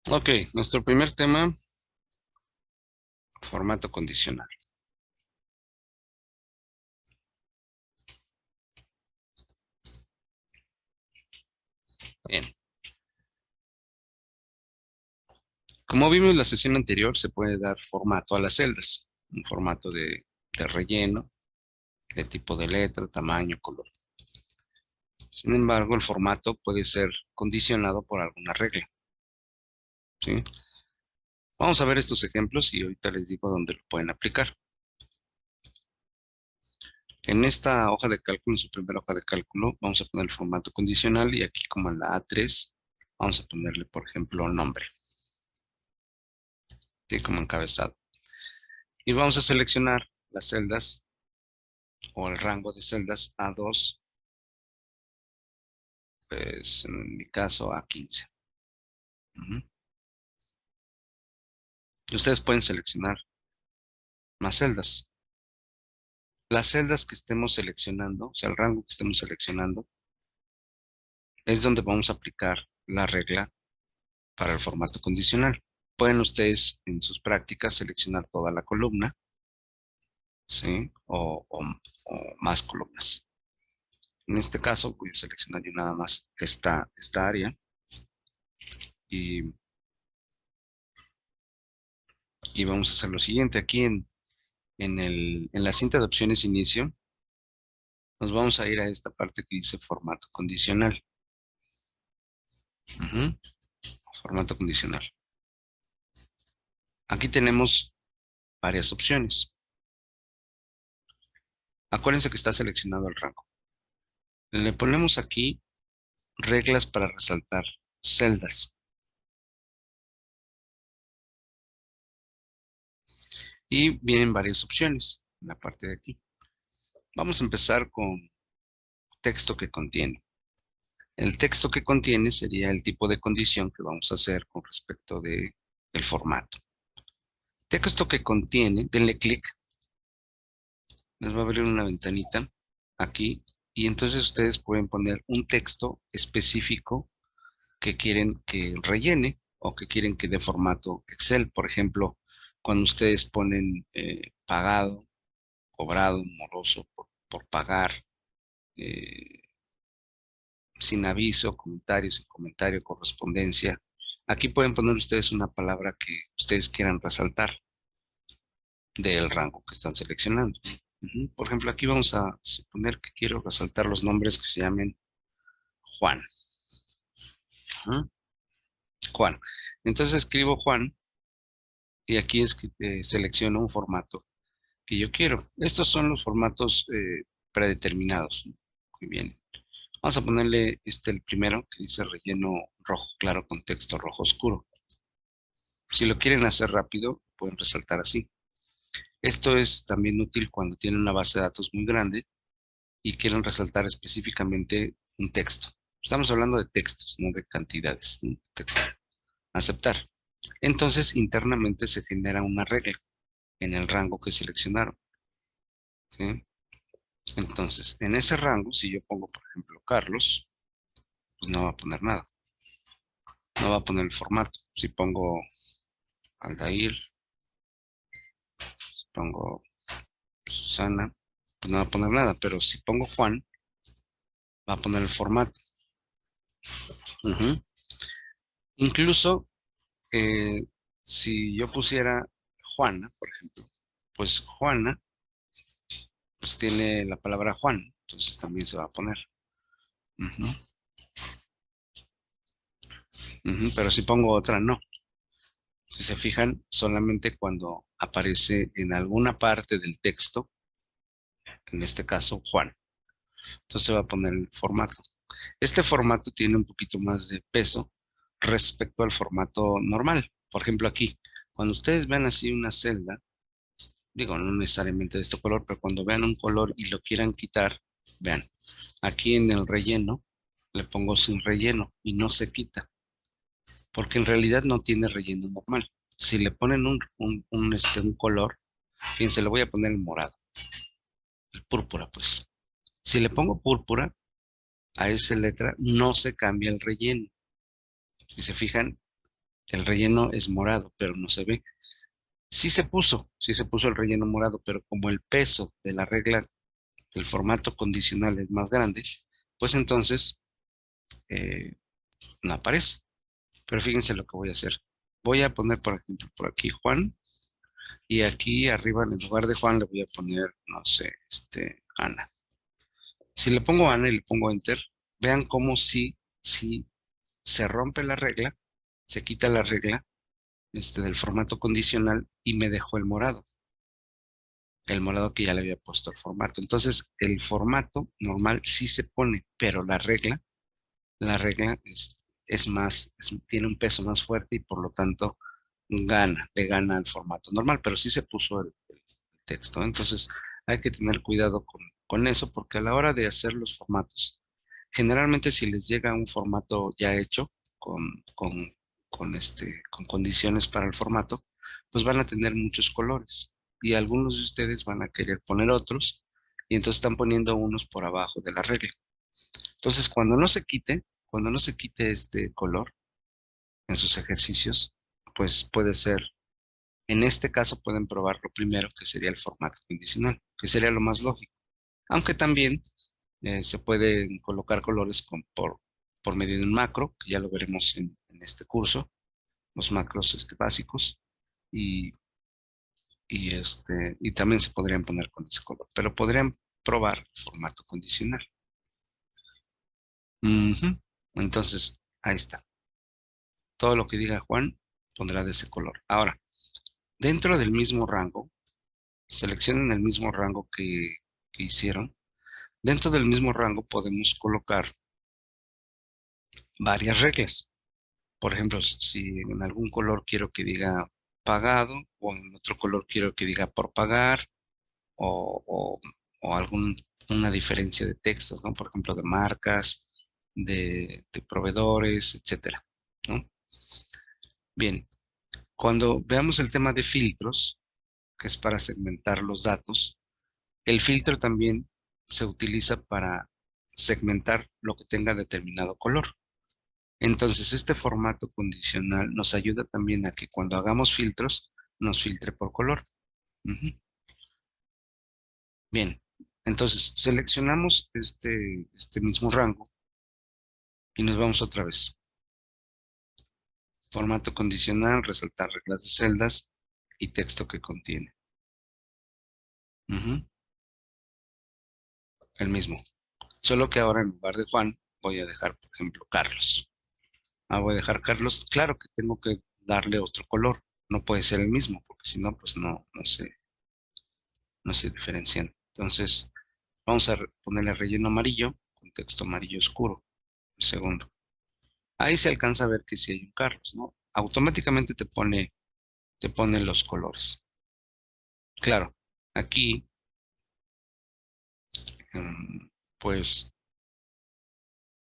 Ok, nuestro primer tema, formato condicional. Bien, como vimos en la sesión anterior, se puede dar formato a las celdas, un formato de relleno, de tipo de letra, tamaño, color. Sin embargo, el formato puede ser condicionado por alguna regla, ¿sí? Vamos a ver estos ejemplos y ahorita les digo dónde lo pueden aplicar. En esta hoja de cálculo, en su primera hoja de cálculo, vamos a poner el formato condicional y aquí como en la A3, vamos a ponerle, por ejemplo, nombre, ¿sí? Como encabezado. Y vamos a seleccionar las celdas o el rango de celdas A2, pues en mi caso A15. Ustedes pueden seleccionar más celdas. Las celdas que estemos seleccionando, o sea, el rango que estemos seleccionando, es donde vamos a aplicar la regla para el formato condicional. Pueden ustedes en sus prácticas seleccionar toda la columna, ¿sí? O más columnas. En este caso voy a seleccionar yo nada más esta área y, y vamos a hacer lo siguiente. Aquí en la cinta de opciones inicio, nos vamos a ir a esta parte que dice formato condicional. Ujú, formato condicional. Aquí tenemos varias opciones. Acuérdense que está seleccionado el rango. Le ponemos aquí reglas para resaltar celdas. Y vienen varias opciones en la parte de aquí. Vamos a empezar con texto que contiene. El texto que contiene sería el tipo de condición que vamos a hacer con respecto de el formato. Texto que contiene, denle clic, les va a abrir una ventanita aquí y entonces ustedes pueden poner un texto específico que quieren que rellene o que quieren que dé formato Excel. Por ejemplo, cuando ustedes ponen pagado, cobrado, moroso por pagar, eh, sin aviso, comentarios, sin comentario, correspondencia. Aquí pueden poner ustedes una palabra que ustedes quieran resaltar del rango que están seleccionando. Por ejemplo, aquí vamos a suponer que quiero resaltar los nombres que se llamen Juan. Ujú, Juan. Entonces escribo Juan y aquí es que selecciono un formato que yo quiero. Estos son los formatos predeterminados, ¿no? Muy bien. Vamos a ponerle el primero que dice relleno rojo claro con texto rojo oscuro. Si lo quieren hacer rápido, pueden resaltar así. Esto es también útil cuando tienen una base de datos muy grande y quieren resaltar específicamente un texto. Estamos hablando de textos, no de cantidades, ¿no? Texto. Aceptar. Entonces, internamente se genera una regla en el rango que seleccionaron, ¿sí? Entonces, en ese rango, si yo pongo, por ejemplo, Carlos, pues no va a poner nada. No va a poner el formato. Si pongo Aldair, si pongo Susana, pues no va a poner nada. Pero si pongo Juan, va a poner el formato. Ujú. Incluso, eh, si yo pusiera Juana, por ejemplo, pues Juana, pues tiene la palabra Juan, entonces también se va a poner. Ujú, ujú, pero si pongo otra, no. Si se fijan, solamente cuando aparece en alguna parte del texto, en este caso Juan, entonces se va a poner el formato. Este formato tiene un poquito más de peso respecto al formato normal. Por ejemplo, aquí, cuando ustedes vean así una celda, digo, no necesariamente de este color, pero cuando vean un color y lo quieran quitar, vean, aquí en el relleno le pongo sin relleno y no se quita, porque en realidad no tiene relleno normal. Si le ponen un color, fíjense, le voy a poner el morado, el púrpura, pues. Si le pongo púrpura a esa letra, no se cambia el relleno. Si se fijan, El relleno es morado, pero no se ve. Sí se puso el relleno morado, pero como el peso de la regla del formato condicional es más grande, pues entonces eh, no aparece. Pero fíjense lo que voy a hacer. Voy a poner, por ejemplo, por aquí Juan, y aquí arriba en lugar de Juan le voy a poner, no sé, Ana. Si le pongo Ana y le pongo Enter, vean cómo si se rompe la regla, se quita la regla del formato condicional y me dejó el morado que ya le había puesto el formato. Entonces, el formato normal sí se pone, pero la regla es más, tiene un peso más fuerte y por lo tanto le gana al formato normal, pero sí se puso el texto. Entonces, hay que tener cuidado con eso porque a la hora de hacer los formatos, generalmente si les llega un formato ya hecho con, con, con condiciones para el formato, pues van a tener muchos colores y algunos de ustedes van a querer poner otros y entonces están poniendo unos por abajo de la regla. Entonces, cuando no se quite este color en sus ejercicios, pues puede ser, en este caso pueden probar lo primero, que sería el formato condicional, que sería lo más lógico. Aunque también se pueden colocar colores por medio de un macro, que ya lo veremos en este curso, los macros básicos, y, y también se podrían poner con ese color, pero podrían probar el formato condicional. Ujú. Entonces, ahí está. Todo lo que diga Juan pondrá de ese color. Ahora, dentro del mismo rango, seleccionen el mismo rango que hicieron. Dentro del mismo rango podemos colocar varias reglas. Por ejemplo, si en algún color quiero que diga pagado o en otro color quiero que diga por pagar o, o, o una diferencia de textos, ¿no? Por ejemplo, de marcas, de proveedores, etcétera, ¿no? Bien, cuando veamos el tema de filtros, que es para segmentar los datos, el filtro también se utiliza para segmentar lo que tenga determinado color. Entonces, este formato condicional nos ayuda también a que cuando hagamos filtros, nos filtre por color. Ujú. Bien, entonces seleccionamos este mismo rango y nos vamos otra vez. Formato condicional, resaltar reglas de celdas y texto que contiene. Ujú. El mismo. Solo que ahora en lugar de Juan, voy a dejar, por ejemplo, Carlos. Voy a dejar Carlos. Claro que tengo que darle otro color. No puede ser el mismo, porque si no, pues no se diferencian. Entonces, vamos a ponerle relleno amarillo con texto amarillo oscuro. El segundo. Ahí se alcanza a ver que si hay un Carlos, ¿no? Automáticamente te pone los colores. Claro, aquí, pues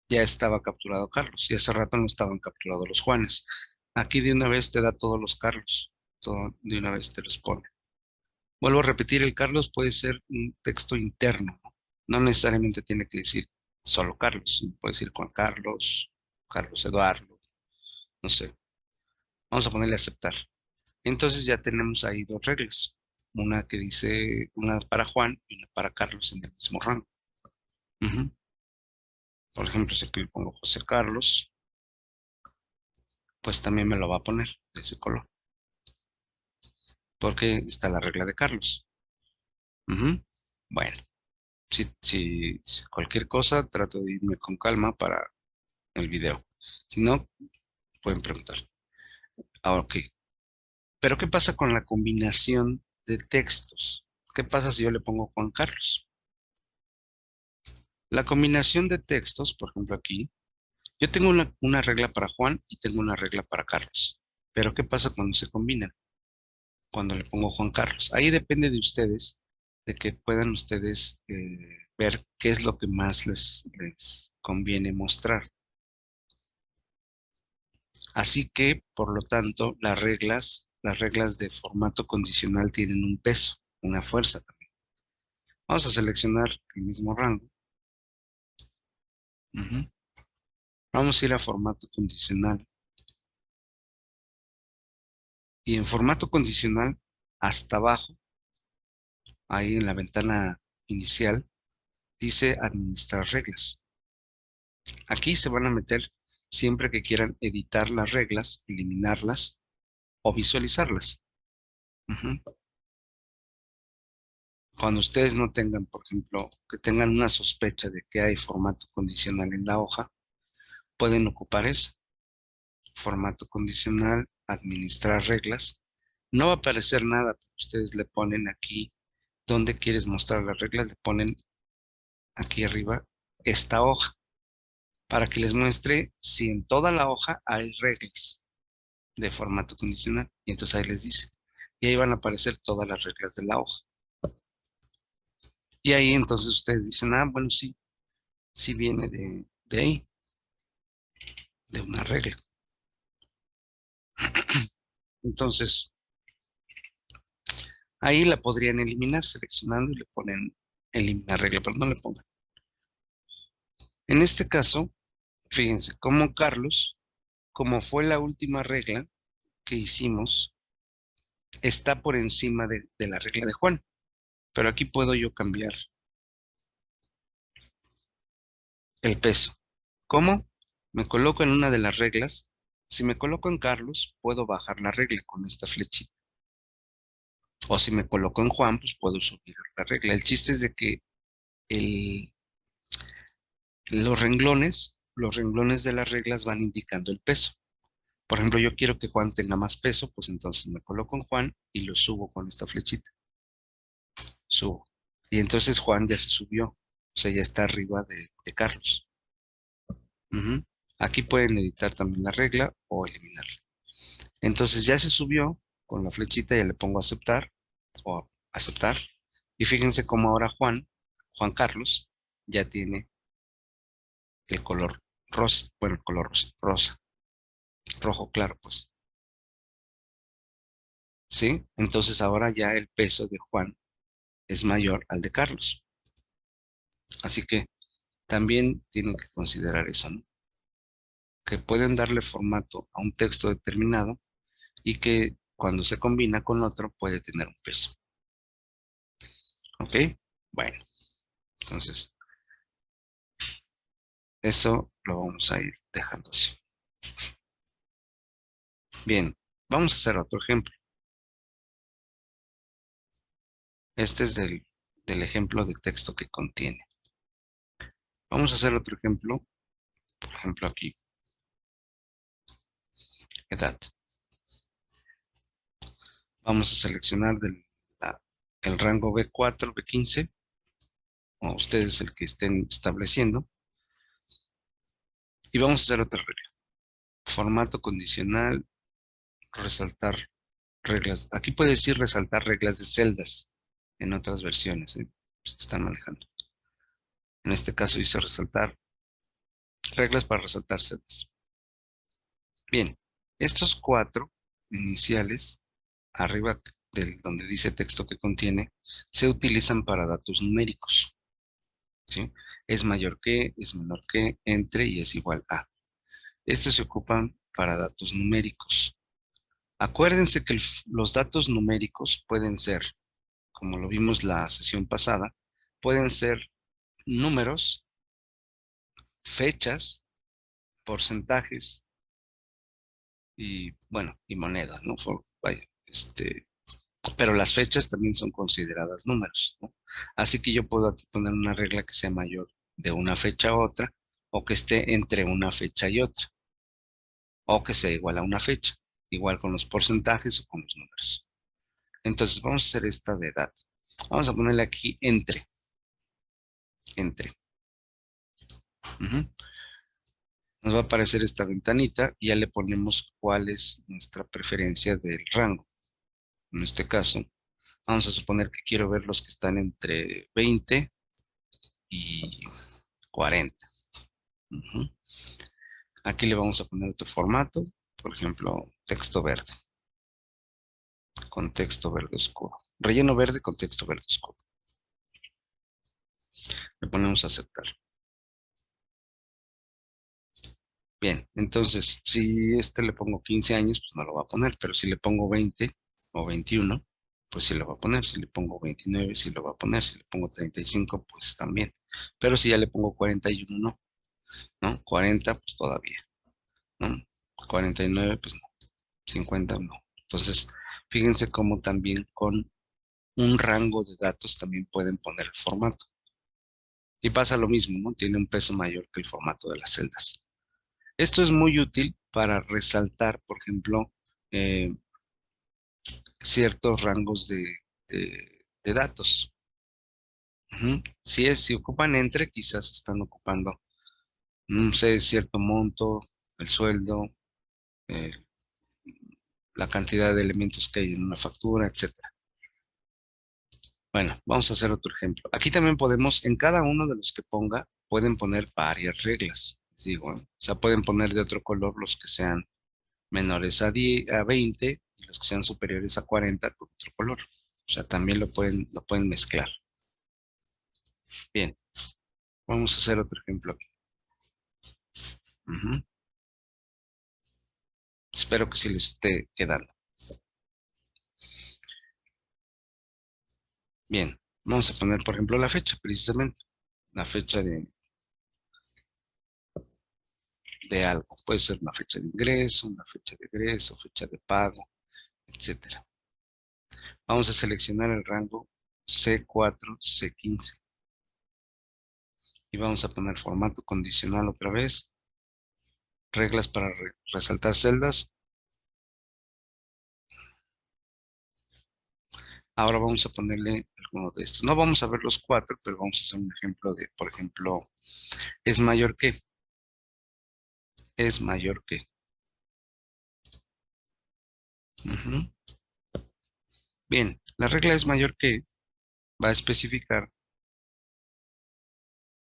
ya estaba capturado Carlos y hace rato no estaban capturados los Juanes. Aquí de una vez te da todos los Carlos, todo de una vez te los pone. Vuelvo a repetir, el Carlos puede ser un texto interno, ¿no? No necesariamente tiene que decir solo Carlos, puede decir Juan Carlos, Carlos Eduardo, no sé. Vamos a ponerle aceptar. Entonces ya tenemos ahí dos reglas. Una que dice, una para Juan y una para Carlos en el mismo rango. Ujú. Por ejemplo, si aquí le pongo José Carlos, pues también me lo va a poner de ese color, porque está la regla de Carlos. Ujú. Bueno, si cualquier cosa, trato de irme con calma para el video. Si no, pueden preguntar. Ahora, ok. Pero ¿qué pasa con la combinación de textos? ¿Qué pasa si yo le pongo Juan Carlos? La combinación de textos, por ejemplo aquí, yo tengo una regla para Juan y tengo una regla para Carlos. Pero ¿qué pasa cuando se combinan? Cuando le pongo Juan Carlos. Ahí depende de ustedes, de que puedan ustedes ver qué es lo que más les conviene mostrar. Así que, por lo tanto, las reglas de formato condicional tienen un peso, una fuerza también. Vamos a seleccionar el mismo rango. Ujú. Vamos a ir a formato condicional. Y en formato condicional, hasta abajo, ahí en la ventana inicial, dice administrar reglas. Aquí se van a meter siempre que quieran editar las reglas, eliminarlas o visualizarlas. Ujú. Cuando ustedes no tengan, por ejemplo, que tengan una sospecha de que hay formato condicional en la hoja, pueden ocupar ese formato condicional, administrar reglas. No va a aparecer nada, pero ustedes le ponen aquí donde quieres mostrar las reglas, le ponen aquí arriba esta hoja para que les muestre si en toda la hoja hay reglas de formato condicional. Y entonces ahí les dice. Y ahí van a aparecer todas las reglas de la hoja. Y ahí entonces ustedes dicen, ah, bueno, sí, sí viene de ahí, de una regla. Entonces, ahí la podrían eliminar seleccionando y le ponen eliminar regla, pero no le pongan. En este caso, fíjense, como Carlos, como fue la última regla que hicimos, está por encima de la regla de Juan. Pero aquí puedo yo cambiar el peso. ¿Cómo? Me coloco en una de las reglas. Si me coloco en Carlos, puedo bajar la regla con esta flechita. O si me coloco en Juan, pues puedo subir la regla. El chiste es de que el, los renglones de las reglas van indicando el peso. Por ejemplo, yo quiero que Juan tenga más peso, pues entonces me coloco en Juan y lo subo con esta flechita. Subo. Y entonces Juan ya se subió. O sea, ya está arriba de Carlos. Ujú. Aquí pueden editar también la regla o eliminarla. Entonces ya se subió con la flechita, ya le pongo aceptar o aceptar. Y fíjense cómo ahora Juan Carlos, ya tiene el color rosa, bueno, el color rosa, rojo claro, pues. ¿Sí? Entonces ahora ya el peso de Juan es mayor al de Carlos. Así que también tienen que considerar eso, ¿no? Que pueden darle formato a un texto determinado y que cuando se combina con otro puede tener un peso. ¿Ok? Bueno, entonces eso lo vamos a ir dejando así. Bien, vamos a hacer otro ejemplo. Este es del ejemplo de texto que contiene. Vamos a hacer otro ejemplo, por ejemplo aquí, edad. Vamos a seleccionar el rango B4, B15, o ustedes el que estén estableciendo, y vamos a hacer otra regla. Formato condicional, resaltar reglas. Aquí puede decir resaltar reglas de celdas en otras versiones, ¿eh? Se están manejando. En este caso dice resaltar reglas para resaltar celdas. Bien, estos cuatro iniciales, arriba donde dice texto que contiene, se utilizan para datos numéricos, ¿sí? Es mayor que, es menor que, entre y es igual a. Estos se ocupan para datos numéricos. Acuérdense que los datos numéricos pueden ser, como lo vimos la sesión pasada, pueden ser números, fechas, porcentajes y, bueno, y monedas, ¿no? Vaya, pero las fechas también son consideradas números, ¿no? Así que yo puedo aquí poner una regla que sea mayor de una fecha a otra, o que esté entre una fecha y otra, o que sea igual a una fecha, igual con los porcentajes o con los números. Entonces vamos a hacer esta de edad. Vamos a ponerle aquí entre. Ujú. Nos va a aparecer esta ventanita y ya le ponemos cuál es nuestra preferencia del rango. En este caso, vamos a suponer que quiero ver los que están entre 20 y 40. Ujú. Aquí le vamos a poner otro formato, por ejemplo, texto verde, con texto verde oscuro. Relleno verde con texto verde oscuro. Le ponemos a aceptar. Bien, entonces, si le pongo 15 años, pues no lo va a poner, pero si le pongo 20 o 21, pues sí lo va a poner. Si le pongo 29, sí lo va a poner. Si le pongo 35, pues también. Pero si ya le pongo 41, no, ¿no? 40, pues todavía, ¿no? 49, pues no. 50, no. Entonces, fíjense cómo también con un rango de datos también pueden poner el formato. Y pasa lo mismo, ¿no? Tiene un peso mayor que el formato de las celdas. Esto es muy útil para resaltar, por ejemplo, eh, ciertos rangos de datos. Ujú. Si ocupan entre, quizás están ocupando, no sé, cierto monto, el sueldo, eh, la cantidad de elementos que hay en una factura, etcétera. Bueno, vamos a hacer otro ejemplo. Aquí también podemos, en cada uno de los que ponga, pueden poner varias reglas. Les digo, ¿eh? O sea, pueden poner de otro color los que sean menores a 10, a 20 y los que sean superiores a 40 por otro color. O sea, también lo pueden mezclar. Bien, vamos a hacer otro ejemplo aquí. Ujú. Espero que sí les esté quedando. Bien, vamos a poner, por ejemplo, la fecha, precisamente. La fecha de algo. Puede ser una fecha de ingreso, una fecha de egreso, fecha de pago, etcétera. Vamos a seleccionar el rango C4, C15. Y vamos a poner formato condicional otra vez. Reglas para resaltar celdas. Ahora vamos a ponerle alguno de estos. No vamos a ver los cuatro, pero vamos a hacer un ejemplo de, por ejemplo, es mayor que, es mayor que. Ujú. Bien, la regla es mayor que va a especificar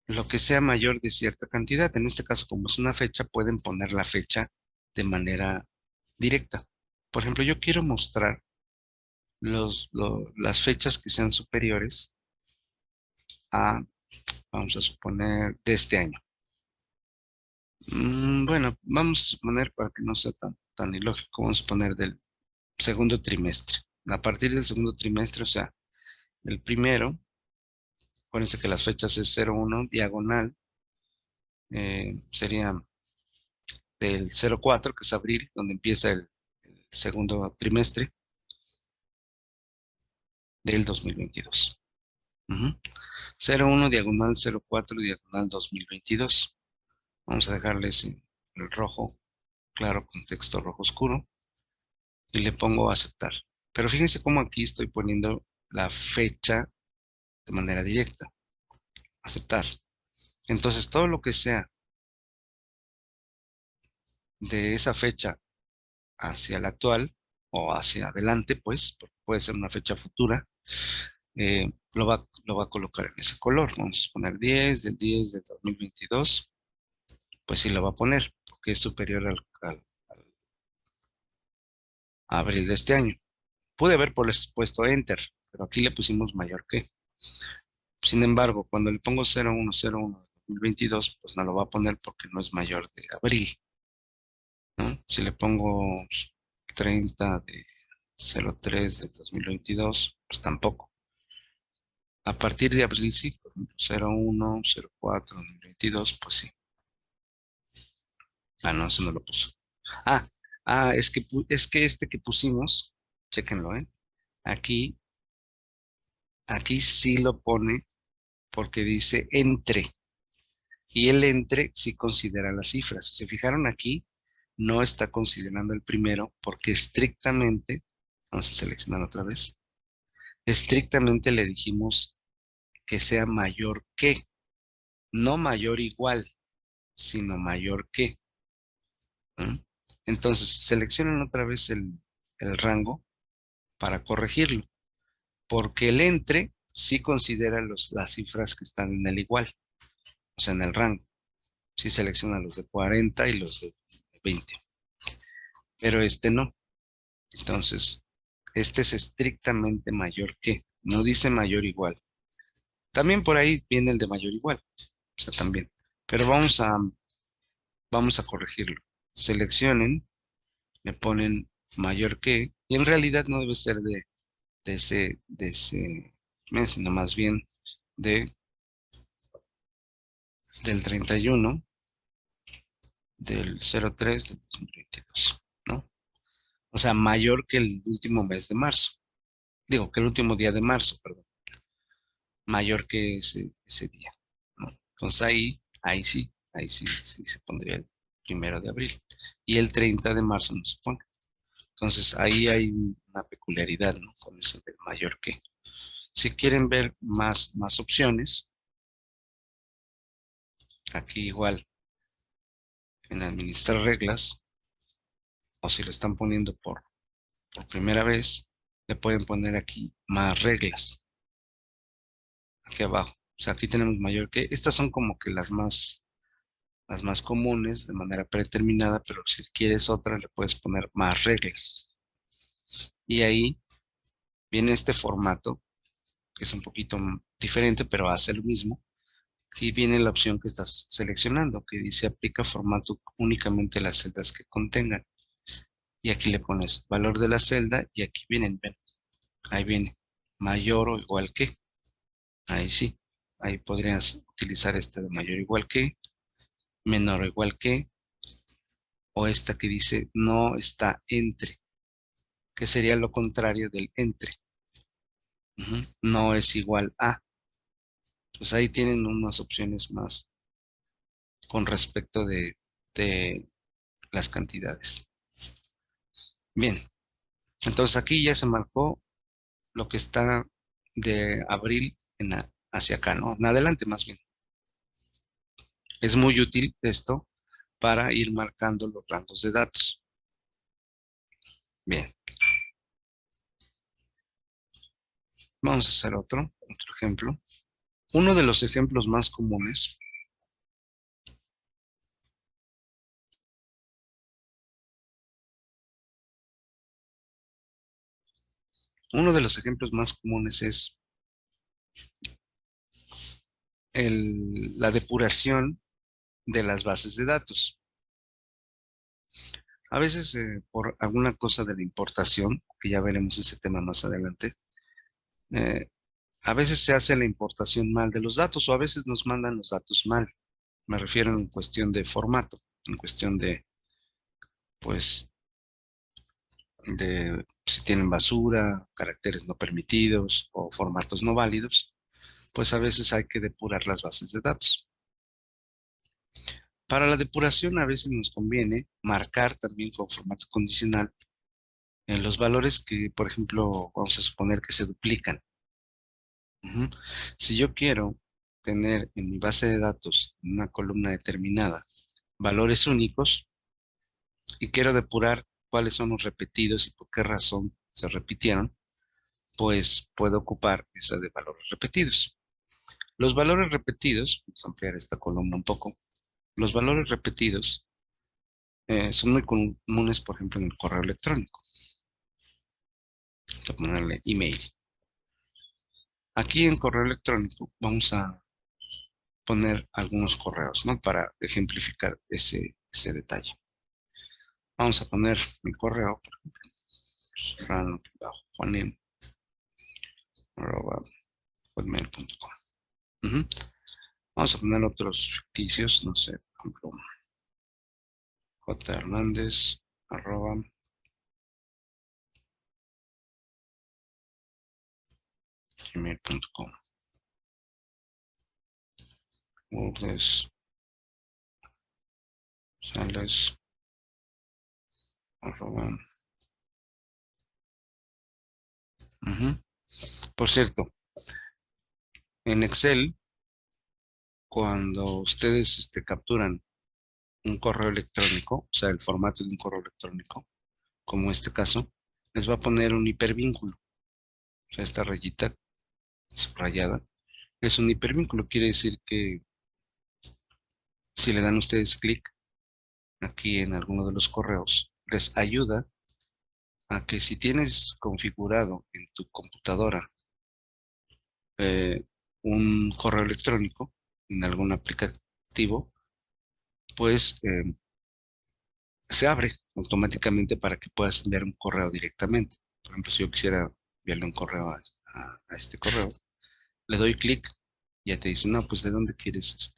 lo que sea mayor de cierta cantidad. En este caso, como es una fecha, pueden poner la fecha de manera directa. Por ejemplo, yo quiero mostrar las fechas que sean superiores a, vamos a suponer, de este año. Bueno, vamos a suponer, para que no sea tan ilógico, vamos a poner del segundo trimestre. A partir del segundo trimestre, o sea, el primero, acuérdense que las fechas es 01, diagonal, sería del 04, que es abril, donde empieza el segundo trimestre del 2022. Ujú. 01, diagonal 04, diagonal 2022. Vamos a dejarles el rojo claro con texto rojo oscuro y le pongo aceptar. Pero fíjense cómo aquí estoy poniendo la fecha de manera directa. Aceptar. Entonces, todo lo que sea de esa fecha hacia la actual o hacia adelante, pues, porque puede ser una fecha futura, lo va a colocar en ese color. Vamos a poner 10 del 10 del 2022, pues sí lo va a poner, porque es superior a abril de este año. Pude haber puesto Enter, pero aquí le pusimos mayor que. Sin embargo, cuando le pongo 0101 2022, pues no lo va a poner porque no es mayor de abril, ¿no? Si le pongo 30 de 03 de 2022, pues tampoco. A partir de abril sí, por ejemplo, 01, 04, 2022, pues sí. Ah, no, eso no lo puso. Ah, es que este que pusimos, chéquenlo, ¿eh? Aquí, aquí sí lo pone porque dice entre. Y el entre sí considera las cifras. Si se fijaron aquí, no está considerando el primero porque estrictamente, vamos a seleccionar otra vez, estrictamente le dijimos que sea mayor que, no mayor igual, sino mayor que. ¿Mm? Entonces, seleccionen otra vez el rango para corregirlo, porque el entre sí considera las cifras que están en el igual, o sea, en el rango. Sí selecciona los de 40 y los de 20, pero este no. Entonces, este es estrictamente mayor que, no dice mayor igual. También por ahí viene el de mayor igual, o sea, también. Pero vamos a corregirlo. Seleccionen, le ponen mayor que, y en realidad no debe ser de ese mes, sino más bien de, del 31 del 03 del 2022, ¿no? O sea, mayor que el último mes de marzo. Digo, que el último día de marzo, perdón. Mayor que ese día, ¿no? Entonces ahí sí se pondría el 1 de abril. Y el 30 de marzo no se pone. Entonces ahí hay una peculiaridad, ¿no? Con eso del mayor que. Si quieren ver más opciones, aquí igual en administrar reglas, o si lo están poniendo por primera vez, le pueden poner aquí más reglas, aquí abajo. O sea, aquí tenemos mayor que. Estas son como que las más comunes de manera predeterminada, pero si quieres otra, le puedes poner más reglas. Y ahí viene este formato, que es un poquito diferente, pero hace lo mismo. Y viene la opción que estás seleccionando, que dice aplica formato únicamente a las celdas que contengan. Y aquí le pones valor de la celda y aquí vienen, ven, ahí viene, mayor o igual que. Ahí sí, ahí podrías utilizar este de mayor o igual que, menor o igual que, o esta que dice no está entre, que sería lo contrario del entre. No es igual a. Pues ahí tienen unas opciones más con respecto de las cantidades. Bien, entonces aquí ya se marcó lo que está de abril hacia acá, ¿no? En adelante más bien. Es muy útil esto para ir marcando los rangos de datos. Bien, vamos a hacer otro ejemplo. Uno de los ejemplos más comunes es la depuración de las bases de datos. A veces por alguna cosa de la importación, que ya veremos ese tema más adelante, eh, a veces se hace la importación mal de los datos o a veces nos mandan los datos mal. Me refiero en cuestión de formato, en cuestión de, pues, de si tienen basura, caracteres no permitidos o formatos no válidos, pues a veces hay que depurar las bases de datos. Para la depuración a veces nos conviene marcar también con formato condicional en los valores que, por ejemplo, vamos a suponer que se duplican. Si yo quiero tener en mi base de datos, en una columna determinada, valores únicos y quiero depurar cuáles son los repetidos y por qué razón se repitieron, pues puedo ocupar esa de valores repetidos. Los valores repetidos, vamos a ampliar esta columna un poco, los valores repetidos son muy comunes, por ejemplo, en el correo electrónico. Voy a ponerle email. Aquí en correo electrónico vamos a poner algunos correos, ¿no? Para ejemplificar ese detalle. Vamos a poner mi correo, por ejemplo, serrano-juanem@hotmail.com. Vamos a poner otros ficticios, no sé, por ejemplo, jhernandez@gmail.com. Lourdes Sales, arroba. Por cierto, en Excel, cuando ustedes capturan un correo electrónico, o sea, el formato de un correo electrónico, como este caso, les va a poner un hipervínculo. O sea, esta rayita subrayada es un hipervínculo. Quiere decir que si le dan ustedes clic aquí en alguno de los correos, les ayuda a que si tienes configurado en tu computadora un correo electrónico en algún aplicativo, pues se abre automáticamente para que puedas enviar un correo directamente. Por ejemplo, si yo quisiera enviarle un correo a este correo, le doy clic y ya te dice, no, pues de dónde quieres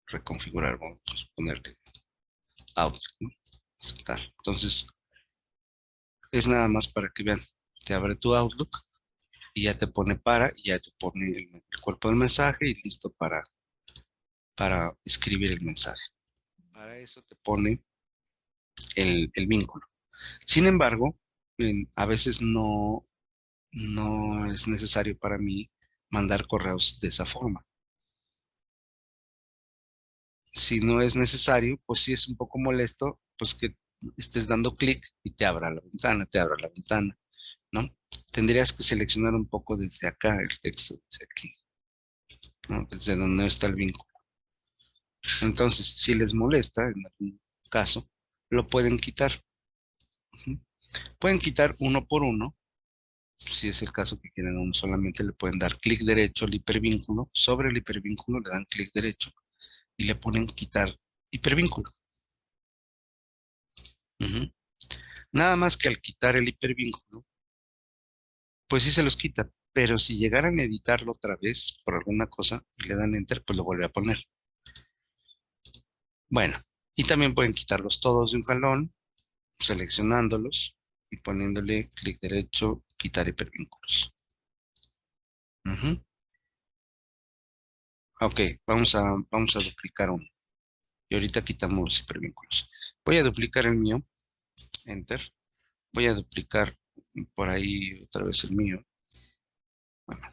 reconfigurar, vamos a ponerle Outlook, ¿no? Aceptar. Entonces, es nada más para que vean, te abre tu Outlook y ya te pone y ya te pone el cuerpo del mensaje y listo para escribir el mensaje. Para eso te pone el vínculo. Sin embargo, a veces no es necesario para mí mandar correos de esa forma. Si no es necesario, pues sí es un poco molesto, pues que estés dando clic y te abra la ventana, ¿no? Tendrías que seleccionar un poco desde acá el texto, desde aquí, ¿no? Desde donde no está el vínculo. Entonces, si les molesta, en algún caso, lo pueden quitar. Ujú. Pueden quitar uno por uno. Si es el caso que quieren uno solamente, le pueden dar clic derecho al hipervínculo. Sobre el hipervínculo le dan clic derecho y le ponen quitar hipervínculo. Ujú. Nada más que al quitar el hipervínculo, pues sí se los quita. Pero si llegaran a editarlo otra vez por alguna cosa y le dan enter, pues lo vuelve a poner. Bueno, y también pueden quitarlos todos de un jalón, seleccionándolos y poniéndole clic derecho, quitar hipervínculos. Ujú. Ok, vamos a duplicar uno. Y ahorita quitamos los hipervínculos. Voy a duplicar el mío, enter. Voy a duplicar por ahí otra vez el mío. Bueno,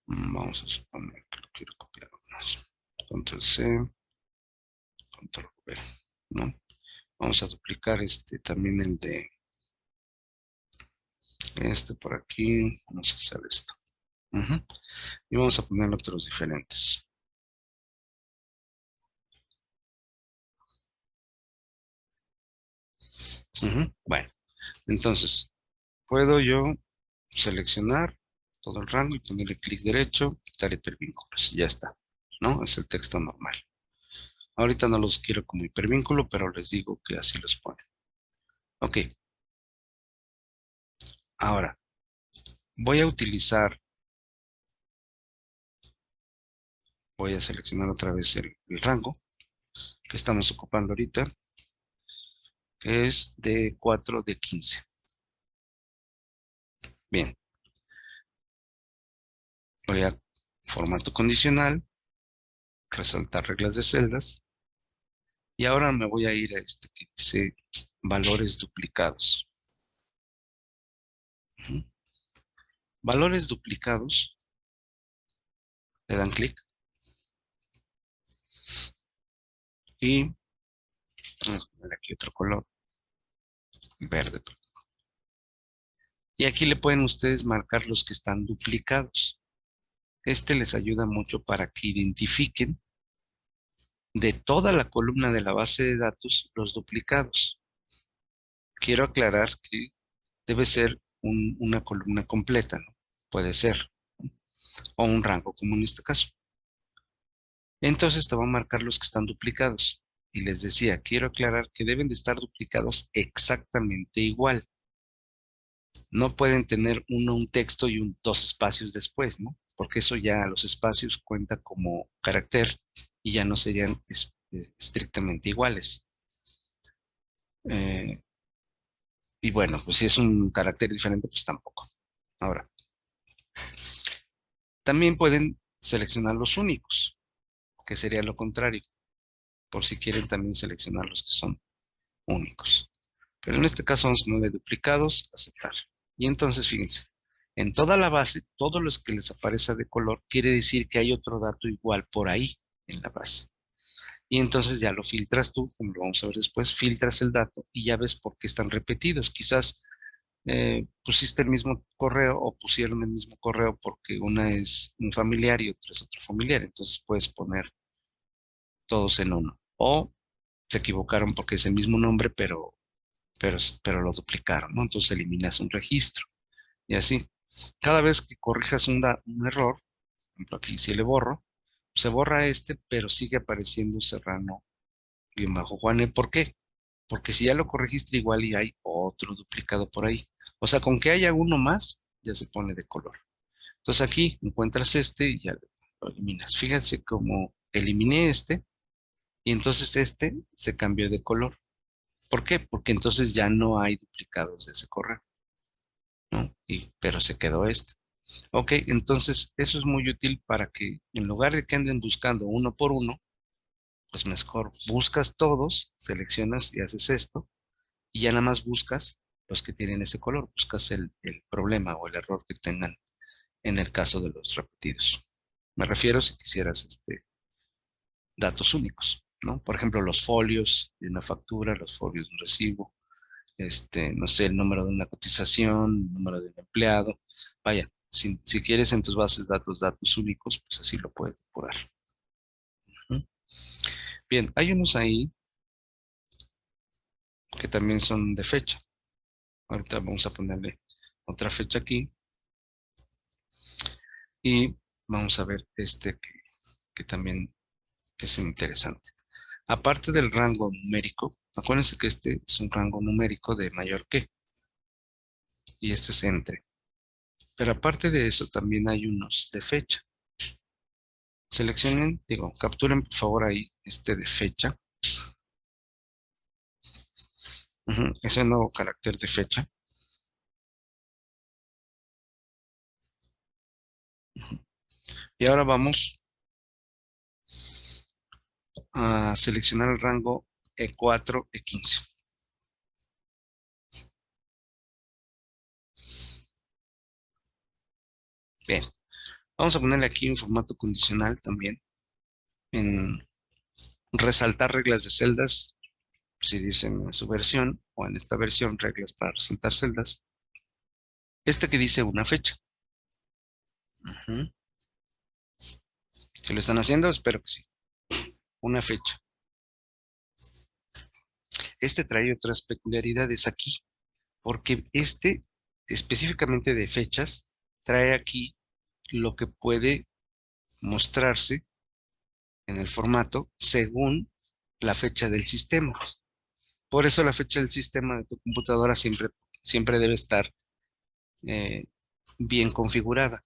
vamos a suponer que lo quiero copiar más. Control C, Control V, ¿no? Vamos a duplicar también el de por aquí. Vamos a hacer esto. Ujú. Y vamos a poner otros diferentes. Ujú. Bueno, entonces, puedo yo seleccionar todo el rango y ponerle clic derecho, quitar hipervínculos. Ya está, ¿no? Es el texto normal. Ahorita no los quiero como hipervínculo, pero les digo que así los pone. Ok, ahora voy a seleccionar otra vez el rango que estamos ocupando ahorita, que es de 4 de 15. Bien, voy a formato condicional, resaltar reglas de celdas, y ahora me voy a ir a este que dice valores duplicados. Ujú. Valores duplicados, le dan clic y vamos a poner aquí otro color, verde. Y aquí le pueden ustedes marcar los que están duplicados. Les ayuda mucho para que identifiquen de toda la columna de la base de datos los duplicados. Quiero aclarar que debe ser una columna completa, ¿no? Puede ser, o un rango, como en este caso. Entonces te va a marcar los que están duplicados. Y les decía, quiero aclarar que deben de estar duplicados exactamente igual. No pueden tener uno un texto y dos espacios después, ¿no? Porque eso ya los espacios cuenta como carácter y ya no serían estrictamente iguales. Eh, y bueno, pues si es un carácter diferente, pues tampoco. Ahora, también pueden seleccionar los únicos, que sería lo contrario, por si quieren también seleccionar los que son únicos. Pero en este caso vamos a ponerle duplicados, aceptar. Y entonces, fíjense, en toda la base, todos los que les aparece de color, quiere decir que hay otro dato igual por ahí en la base. Y entonces ya lo filtras tú, como lo vamos a ver después, filtras el dato y ya ves por qué están repetidos. Quizás pusiste el mismo correo o pusieron el mismo correo porque una es un familiar y otra es otro familiar. Entonces puedes poner todos en uno. O se equivocaron porque es el mismo nombre, pero lo duplicaron, ¿no? Entonces eliminas un registro y así. Cada vez que corrijas un error, por ejemplo aquí si le borro, se borra este, pero sigue apareciendo Serrano-Juane. ¿Por qué? Porque si ya lo corregiste igual y hay otro duplicado por ahí. O sea, con que haya uno más, ya se pone de color. Entonces aquí encuentras este y ya lo eliminas. Fíjense cómo eliminé este y entonces este se cambió de color. ¿Por qué? Porque entonces ya no hay duplicados de ese correo, ¿no? Pero se quedó este. Ok, entonces eso es muy útil para que en lugar de que anden buscando uno por uno, pues mejor buscas todos, seleccionas y haces esto, y ya nada más buscas los que tienen ese color, buscas el problema o el error que tengan en el caso de los repetidos. Me refiero si quisieras datos únicos, ¿no? Por ejemplo, los folios de una factura, los folios de un recibo, no sé, el número de una cotización, el número de un empleado. Vaya, si quieres en tus bases de datos únicos, pues así lo puedes depurar. Ujú. Bien, hay unos ahí que también son de fecha. Ahorita vamos a ponerle otra fecha aquí y vamos a ver que también es interesante. Aparte del rango numérico, acuérdense que este es un rango numérico de mayor que, y este es entre. Pero aparte de eso, también hay unos de fecha. Seleccionen, capturen por favor ahí este de fecha. Ese nuevo carácter de fecha. Ujú. Y ahora vamos a seleccionar el rango E4, E15. Bien, vamos a ponerle aquí un formato condicional también. En resaltar reglas de celdas, si dicen en su versión, o en esta versión, reglas para resaltar celdas. Este que dice una fecha. Ujú. ¿Que lo están haciendo? Espero que sí. Una fecha. Este trae otras peculiaridades aquí, porque específicamente de fechas, trae aquí lo que puede mostrarse en el formato según la fecha del sistema. Por eso la fecha del sistema de tu computadora siempre debe estar eh, bien configurada.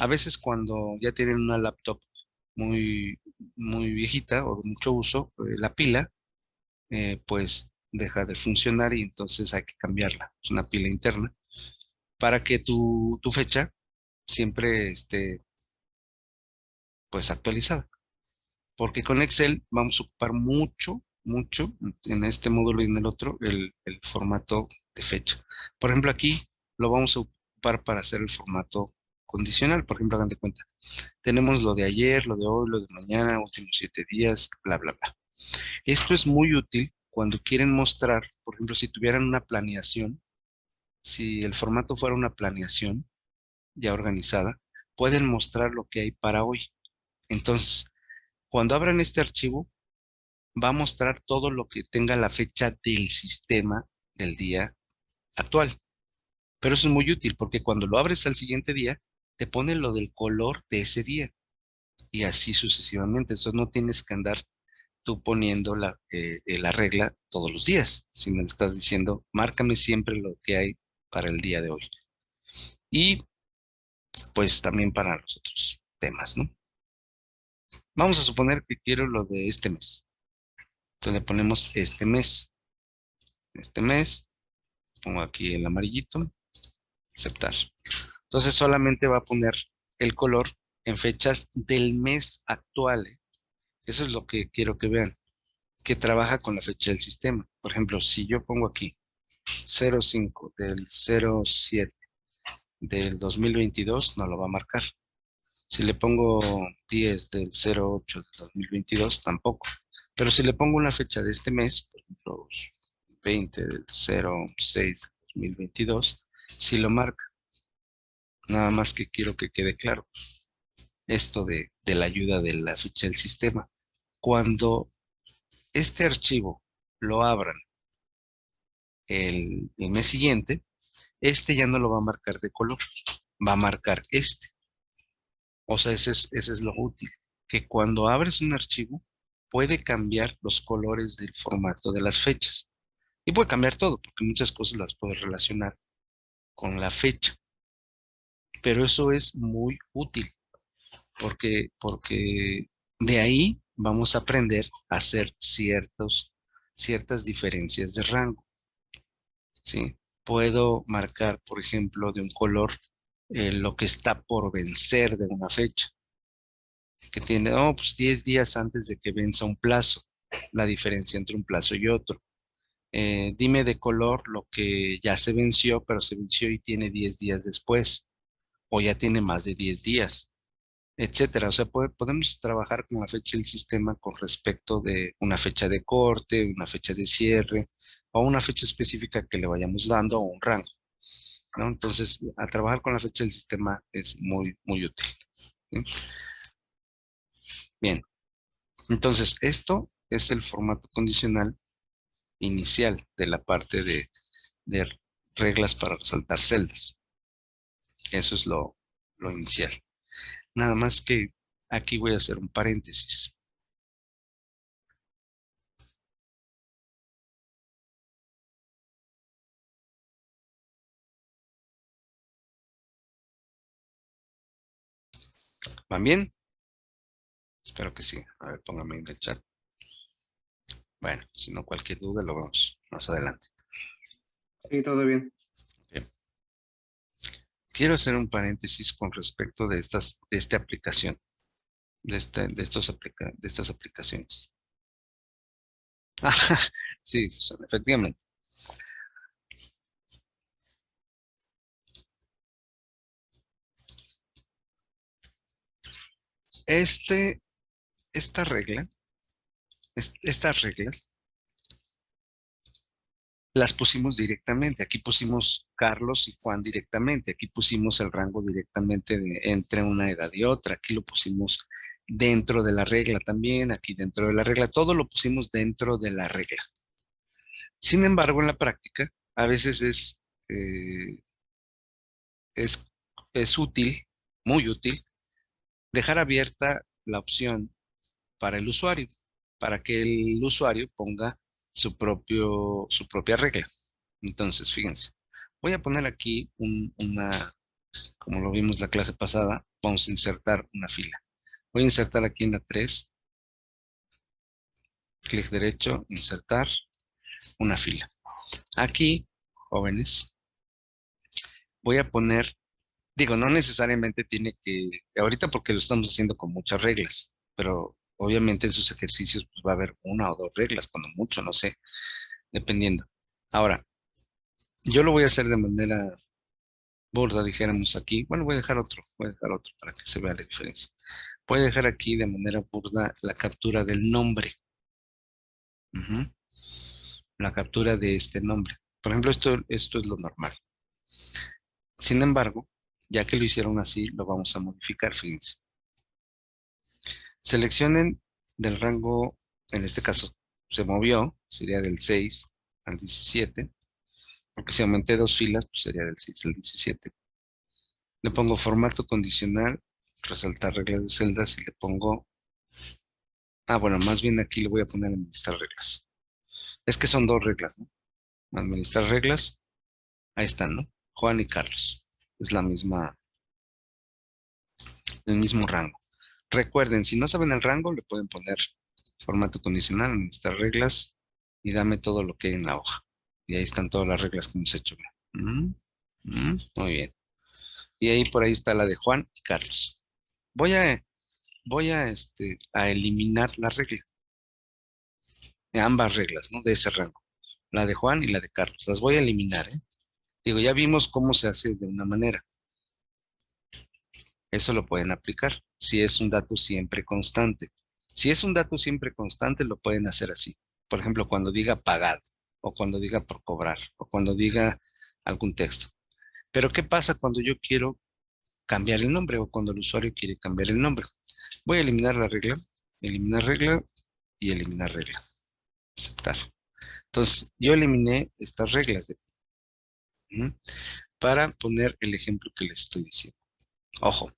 A veces cuando ya tienen una laptop muy, muy viejita o de mucho uso, la pila pues deja de funcionar y entonces hay que cambiarla. Es una pila interna para que tu fecha siempre esté pues actualizada. Porque con Excel vamos a ocupar mucho en este módulo y en el otro el formato de fecha. Por ejemplo, aquí lo vamos a ocupar para hacer el formato condicional. Por ejemplo, hagan de cuenta. Tenemos lo de ayer, lo de hoy, lo de mañana, últimos 7 días, bla, bla, bla. Esto es muy útil cuando quieren mostrar, por ejemplo, si tuvieran una planeación, si el formato fuera una planeación ya organizada, pueden mostrar lo que hay para hoy. Entonces, cuando abran este archivo, va a mostrar todo lo que tenga la fecha del sistema del día actual. Pero eso es muy útil porque cuando lo abres al siguiente día, te pone lo del color de ese día y así sucesivamente. Entonces no tienes que andar tú poniendo la regla todos los días, sino le estás diciendo, márcame siempre lo que hay para el día de hoy. Y pues también para los otros temas, ¿no? Vamos a suponer que quiero lo de este mes. Entonces le ponemos este mes, pongo aquí el amarillito, aceptar. Entonces solamente va a poner el color en fechas del mes actual. Eso es lo que quiero que vean, que trabaja con la fecha del sistema. Por ejemplo, si yo pongo aquí 05 del 07 del 2022, no lo va a marcar. Si le pongo 10 del 08 del 2022, tampoco. Pero si le pongo una fecha de este mes, por ejemplo, 20 del 06 del 2022, sí lo marca. Nada más que quiero que quede claro esto de la ayuda de la fecha del sistema. Cuando este archivo lo abran el mes siguiente, este ya no lo va a marcar de color, va a marcar este. O sea, ese es lo útil. que cuando abres un archivo puede cambiar los colores del formato de las fechas. Y puede cambiar todo, porque muchas cosas las puedes relacionar con la fecha. Pero eso es muy útil, porque de ahí vamos a aprender a hacer ciertas diferencias de rango, ¿sí? Puedo marcar, por ejemplo, de un color lo que está por vencer de una fecha, que tiene, oh, pues 10 días antes de que venza un plazo, la diferencia entre un plazo y otro. Dime de color lo que ya se venció, pero se venció y tiene 10 días después, o ya tiene más de 10 días, etcétera. O sea, podemos trabajar con la fecha del sistema con respecto de una fecha de corte, una fecha de cierre, o una fecha específica que le vayamos dando, o un rango, ¿no? Entonces, al trabajar con la fecha del sistema es muy, muy útil, ¿sí? Bien, entonces esto es el formato condicional inicial de la parte de reglas para resaltar celdas. Eso es lo inicial. Nada más que aquí voy a hacer un paréntesis. ¿Van bien? Espero que sí. A ver, póngame en el chat. Bueno, si no, cualquier duda lo vemos más adelante. Sí, todo bien. Bien. Quiero hacer un paréntesis con respecto de esta aplicación, de estas aplicaciones. Sí, Susana, efectivamente. Este, esta regla, estas reglas las pusimos directamente. Aquí pusimos Carlos y Juan directamente. Aquí pusimos el rango directamente entre una edad y otra. Aquí lo pusimos dentro de la regla también. Aquí dentro de la regla. Todo lo pusimos dentro de la regla. Sin embargo, en la práctica, a veces eh, es, es útil, muy útil, dejar abierta la opción para el usuario, para que el usuario ponga su propia regla. Entonces, fíjense, voy a poner aquí como lo vimos la clase pasada, vamos a insertar una fila. Voy a insertar aquí en la 3, clic derecho, insertar una fila. Aquí, jóvenes, voy a poner, digo, no necesariamente tiene que, ahorita porque lo estamos haciendo con muchas reglas, pero obviamente en sus ejercicios pues va a haber una o dos reglas, cuando mucho, no sé, dependiendo. Ahora, yo lo voy a hacer de manera burda, dijéramos aquí. Bueno, voy a dejar otro para que se vea la diferencia. Voy a dejar aquí de manera burda la captura del nombre. Ujú. La captura de este nombre. Por ejemplo, esto es lo normal. Sin embargo, ya que lo hicieron así, lo vamos a modificar, fíjense. Seleccionen del rango, en este caso se movió, sería del 6 al 17, porque si aumenté dos filas, pues sería del 6 al 17. Le pongo formato condicional, resaltar reglas de celdas y le pongo, bueno, más bien aquí le voy a poner administrar reglas. Es que son dos reglas, ¿no? Administrar reglas, ahí están, ¿no? Juan y Carlos. Es el mismo rango. Recuerden, si no saben el rango, le pueden poner formato condicional, administrar reglas y dame todo lo que hay en la hoja. Y ahí están todas las reglas que hemos hecho. Muy bien. Y ahí por ahí está la de Juan y Carlos. Voy a, a eliminar la regla, ambas reglas, ¿no? De ese rango. La de Juan y la de Carlos. Las voy a eliminar, ¿eh? Digo, ya vimos cómo se hace de una manera. Eso lo pueden aplicar si es un dato siempre constante. Si es un dato siempre constante, lo pueden hacer así. Por ejemplo, cuando diga pagado, o cuando diga por cobrar, o cuando diga algún texto. Pero ¿qué pasa cuando yo quiero cambiar el nombre o cuando el usuario quiere cambiar el nombre? Voy a eliminar regla y eliminar regla. Aceptar. Entonces, yo eliminé estas reglas ¿Mm? para poner el ejemplo que les estoy diciendo. Ojo,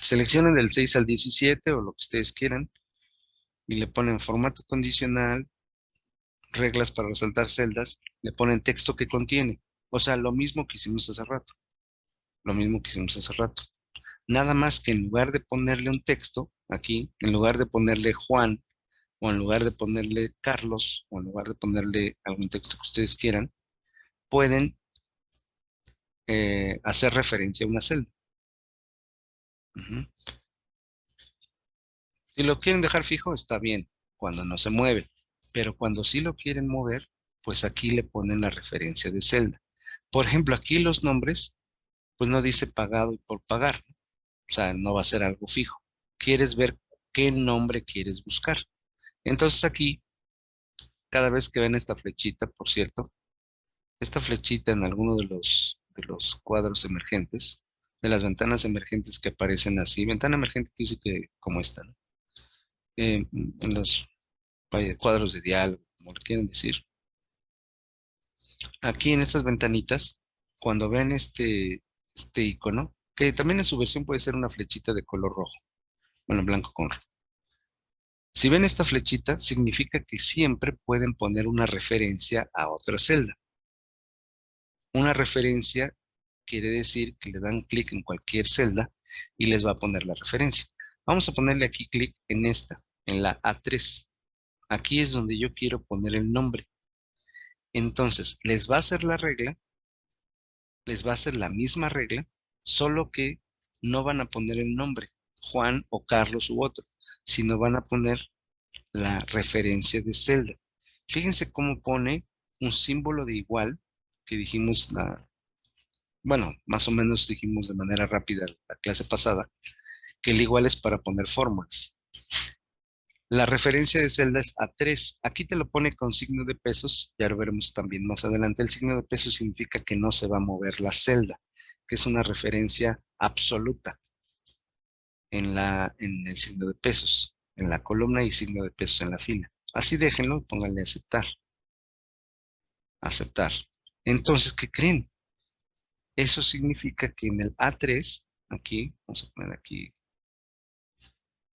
Seleccionen del 6 al 17 o lo que ustedes quieran y le ponen formato condicional, reglas para resaltar celdas, le ponen texto que contiene. O sea, lo mismo que hicimos hace rato. Lo mismo que hicimos hace rato. Nada más que en lugar de ponerle un texto aquí, en lugar de ponerle Juan, o en lugar de ponerle Carlos, o en lugar de ponerle algún texto que ustedes quieran, pueden hacer referencia a una celda. Ujú. Si lo quieren dejar fijo, está bien, cuando no se mueve. Pero cuando sí lo quieren mover, pues aquí le ponen la referencia de celda. Por ejemplo, aquí los nombres, pues no dice pagado y por pagar, ¿no? O sea, no va a ser algo fijo. Quieres ver qué nombre quieres buscar. Entonces aquí, cada vez que ven esta flechita, por cierto, esta flechita en alguno de los cuadros emergentes, de las ventanas emergentes que aparecen así, ventana emergente que dice que como esta, ¿no? En los vaya, cuadros de diálogo, como le quieren decir. Aquí en estas ventanitas, cuando ven este icono, que también en su versión puede ser una flechita de color rojo, bueno, blanco con rojo. Si ven esta flechita, significa que siempre pueden poner una referencia a otra celda. Una referencia quiere decir que le dan clic en cualquier celda y les va a poner la referencia. Vamos a ponerle aquí clic en esta, en la A3. Aquí es donde yo quiero poner el nombre. Entonces, les va a hacer la regla, les va a hacer la misma regla, solo que no van a poner el nombre, Juan o Carlos u otro, sino van a poner la referencia de celda. Fíjense cómo pone un símbolo de igual que dijimos bueno, más o menos dijimos de manera rápida la clase pasada, que el igual es para poner fórmulas. La referencia de celda es A3. Aquí te lo pone con signo de pesos, ya lo veremos también más adelante. El signo de pesos significa que no se va a mover la celda, que es una referencia absoluta en el signo de pesos, en la columna y signo de pesos en la fila. Así déjenlo, pónganle aceptar. Aceptar. Entonces, ¿qué creen? Eso significa que en el A3, aquí, vamos a poner aquí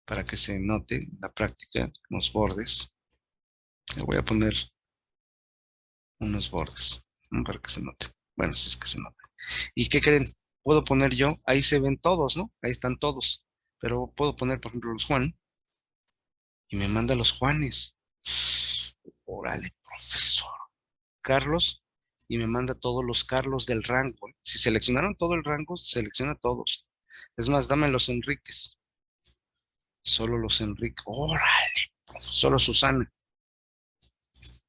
para que se note la práctica, los bordes. Le voy a poner unos bordes, ¿no? Para que se note. Bueno, si es que se nota. ¿Y qué creen? Puedo poner yo, ahí se ven todos, ¿no? Ahí están todos. Pero puedo poner, por ejemplo, los Juan y me manda los Juanes. Órale, profesor. Carlos y me manda todos los Carlos del rango. Si seleccionaron todo el rango, selecciona todos. Es más, dame los Enriques. Solo los Enriques. Órale, solo Susana.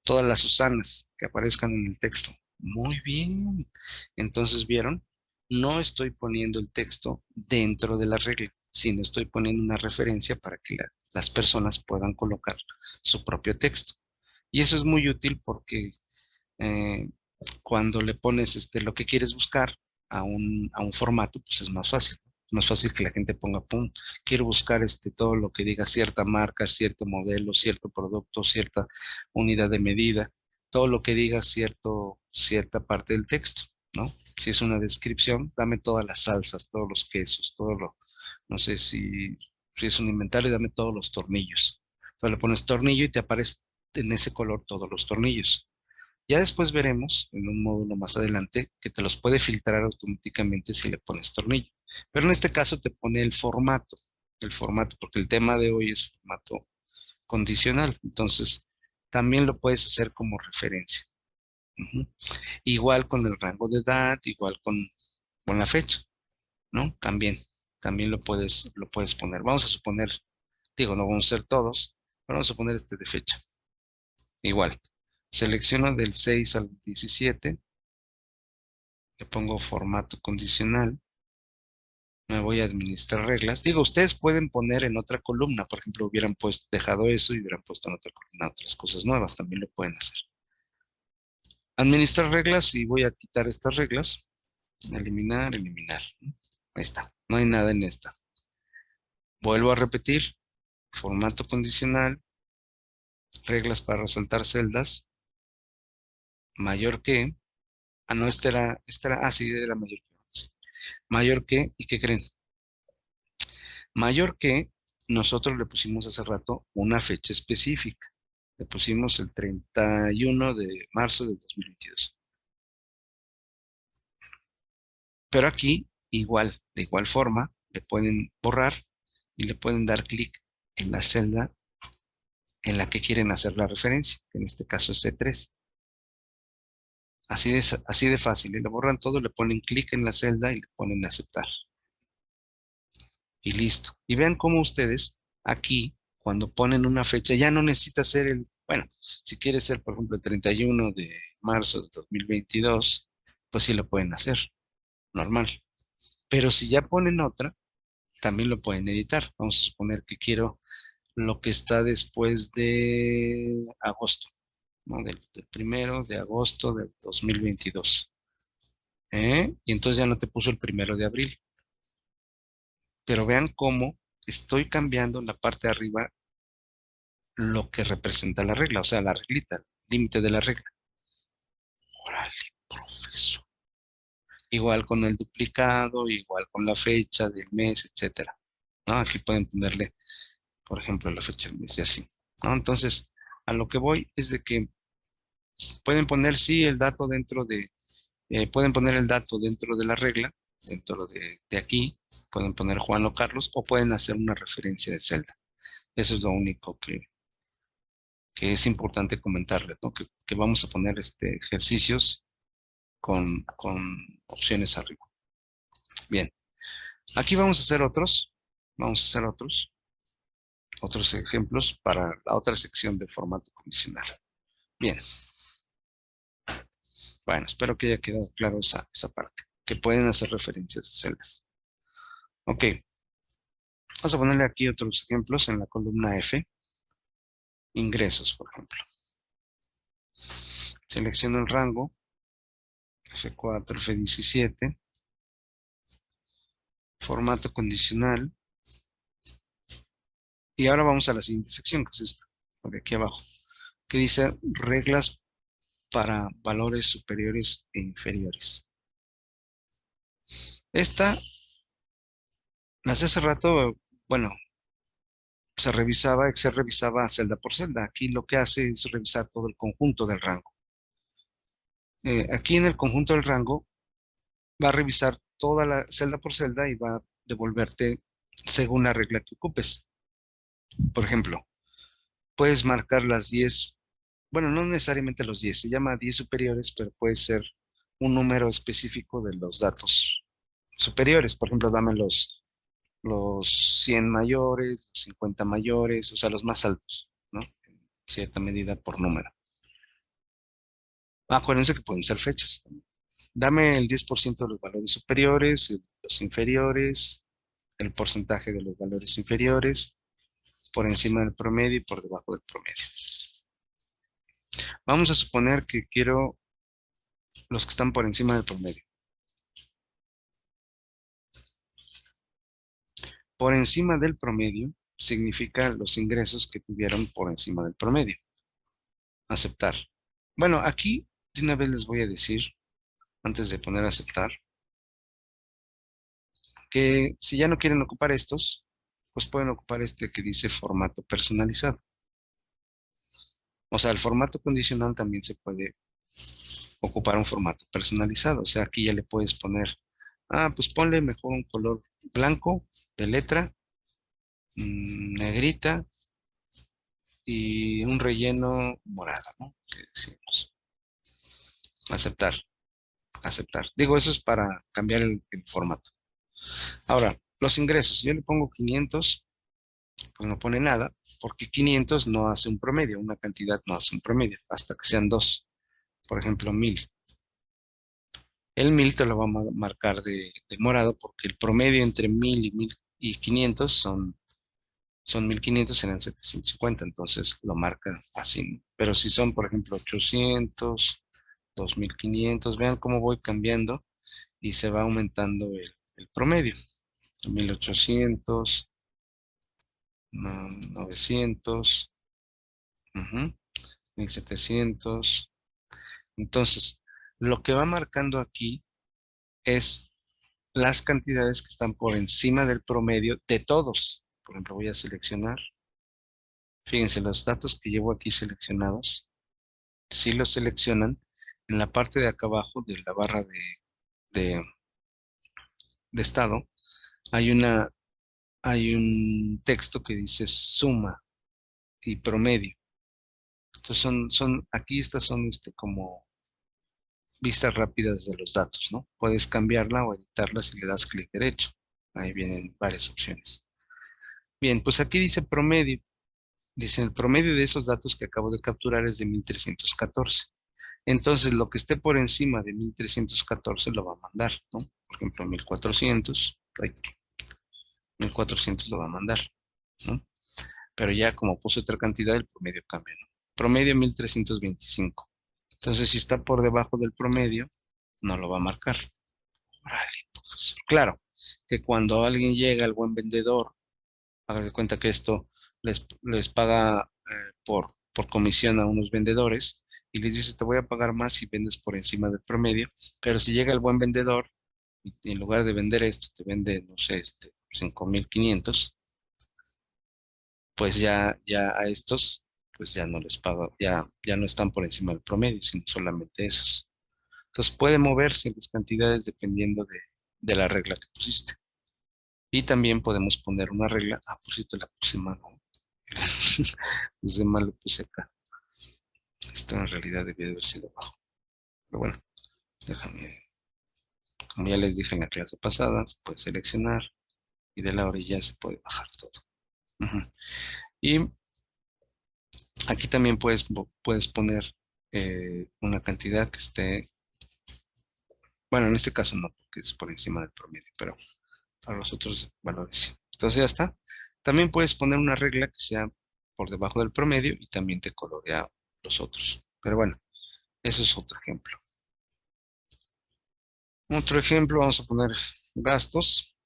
Todas las Susanas que aparezcan en el texto. Muy bien. Entonces, ¿vieron? No estoy poniendo el texto dentro de la regla, sino estoy poniendo una referencia para que las personas puedan colocar su propio texto. Y eso es muy útil porque eh, cuando le pones lo que quieres buscar a un formato, pues es más fácil. Más fácil que la gente ponga, pum, quiero buscar todo lo que diga cierta marca, cierto modelo, cierto producto, cierta unidad de medida, todo lo que diga cierta parte del texto, ¿no? Si es una descripción, dame todas las salsas, todos los quesos, no sé si es un inventario, dame todos los tornillos. Entonces le pones tornillo y te aparece en ese color todos los tornillos. Ya después veremos en un módulo más adelante que te los puede filtrar automáticamente si le pones tornillo. Pero en este caso te pone el formato, porque el tema de hoy es formato condicional. Entonces, también lo puedes hacer como referencia. Ujú. Igual con el rango de edad, igual con la fecha, ¿no? También lo puedes poner. Vamos a suponer, digo, no vamos a ser todos, pero vamos a poner este de fecha. Igual. Selecciono del 6 al 17. Le pongo formato condicional, me voy a administrar reglas. Digo, ustedes pueden poner en otra columna, por ejemplo, hubieran dejado eso y hubieran puesto en otra columna otras cosas nuevas, también lo pueden hacer. Administrar reglas y voy a quitar estas reglas. Eliminar, eliminar. Ahí está, no hay nada en esta. Vuelvo a repetir, formato condicional, reglas para resaltar celdas, mayor que, no, sí, era mayor que, sí. Mayor que, ¿y qué creen? Mayor que, nosotros le pusimos hace rato una fecha específica. Le pusimos el 31 de marzo del 2022. Pero aquí, igual, de igual forma, le pueden borrar y le pueden dar clic en la celda en la que quieren hacer la referencia, que en este caso es C3. Así de fácil. Y le borran todo, le ponen clic en la celda y le ponen aceptar. Y listo. Y vean cómo ustedes aquí, cuando ponen una fecha, ya no necesita ser bueno, si quiere ser, por ejemplo, el 31 de marzo de 2022, pues sí lo pueden hacer, normal. Pero si ya ponen otra, también lo pueden editar. Vamos a suponer que quiero lo que está después de agosto, ¿no? Del 1 de agosto del 2022. Y entonces ya no te puso el 1 de abril. Pero vean cómo estoy cambiando en la parte de arriba lo que representa la regla, o sea, la reglita, el límite de la regla. Órale, profesor. Igual con el duplicado, igual con la fecha del mes, etcétera. ¿No? Aquí pueden ponerle, por ejemplo, la fecha del mes y así. ¿No? Entonces, a lo que voy es de que pueden poner, sí, el dato pueden poner el dato dentro de la regla, dentro de aquí, pueden poner Juan o Carlos, o pueden hacer una referencia de celda. Eso es lo único que es importante comentarles, ¿no? Que vamos a poner ejercicios con opciones arriba. Bien, aquí vamos a hacer otros ejemplos para la otra sección de formato condicional. Bien, bueno, espero que haya quedado claro esa parte, que pueden hacer referencias a celdas. Ok, vamos a ponerle aquí otros ejemplos en la columna F. Ingresos, por ejemplo. Selecciono el rango, F4, F17, formato condicional, y ahora vamos a la siguiente sección, que es esta, de aquí abajo, que dice reglas para valores superiores e inferiores. Esta, las de hace rato, bueno, Excel revisaba celda por celda. Aquí lo que hace es revisar todo el conjunto del rango. Aquí en el conjunto del rango va a revisar toda la celda por celda y va a devolverte según la regla que ocupes. Por ejemplo, puedes marcar las 10, bueno, no necesariamente los 10, se llama 10 superiores, pero puede ser un número específico de los datos superiores. Por ejemplo, dame los 100 mayores, los 50 mayores, o sea, los más altos, ¿no? En cierta medida por número. Acuérdense que pueden ser fechas también. Dame el 10% de los valores superiores, los inferiores, el porcentaje de los valores inferiores, por encima del promedio y por debajo del promedio. Vamos a suponer que quiero los que están por encima del promedio. Por encima del promedio significa los ingresos que tuvieron por encima del promedio. Aceptar. Bueno, aquí de una vez les voy a decir, antes de poner aceptar, que si ya no quieren ocupar estos, pues pueden ocupar este que dice formato personalizado. O sea, el formato condicional también se puede ocupar un formato personalizado. O sea, aquí ya le puedes poner, pues ponle mejor un color blanco de letra, negrita y un relleno morado, ¿no? Que decimos. Aceptar, aceptar. Digo, eso es para cambiar el formato. Ahora, los ingresos, yo le pongo 500, pues no pone nada, porque 500 no hace un promedio, una cantidad no hace un promedio, hasta que sean dos. Por ejemplo, 1000. El 1000 te lo va a marcar de morado, porque el promedio entre 1000 y 500 son 1500, serán 750, entonces lo marca así. Pero si son, por ejemplo, 800, 2500, vean cómo voy cambiando y se va aumentando el promedio. 1800, 900, 1700. Entonces, lo que va marcando aquí es las cantidades que están por encima del promedio de todos. Por ejemplo, voy a seleccionar. Fíjense, los datos que llevo aquí seleccionados, si los seleccionan, en la parte de acá abajo de la barra de, de estado, hay un texto que dice suma y promedio. Entonces aquí estas son como vistas rápidas de los datos, ¿no? Puedes cambiarla o editarla si le das clic derecho. Ahí vienen varias opciones. Bien, pues aquí dice promedio. Dice el promedio de esos datos que acabo de capturar es de 1314. Entonces, lo que esté por encima de 1314 lo va a mandar, ¿no? Por ejemplo, 1400, 1400 lo va a mandar, ¿no? Pero ya como puse otra cantidad, el promedio cambia, ¿no? Promedio 1325. Entonces, si está por debajo del promedio, no lo va a marcar. Órale, profesor. Claro, que cuando alguien llega, el buen vendedor, haga de cuenta que esto les paga por comisión a unos vendedores y les dice, te voy a pagar más si vendes por encima del promedio, pero si llega el buen vendedor y en lugar de vender esto, te vende, no sé, 5,500, pues ya a estos, pues ya no les paga, ya no están por encima del promedio, sino solamente esos. Entonces puede moverse las cantidades dependiendo de la regla que pusiste. Y también podemos poner una regla. Ah, por cierto, la puse mal, ¿no? Puse mal, lo puse acá. Esto en realidad debía de haber sido abajo. Pero bueno, déjame. Como ya les dije en la clase pasada, se puede seleccionar y de la orilla se puede bajar todo. Ujú. Y aquí también puedes poner una cantidad que esté, bueno, en este caso no, porque es por encima del promedio, pero para los otros valores sí. Entonces ya está. También puedes poner una regla que sea por debajo del promedio y también te colorea los otros. Pero bueno, eso es otro ejemplo. Otro ejemplo, vamos a poner gastos.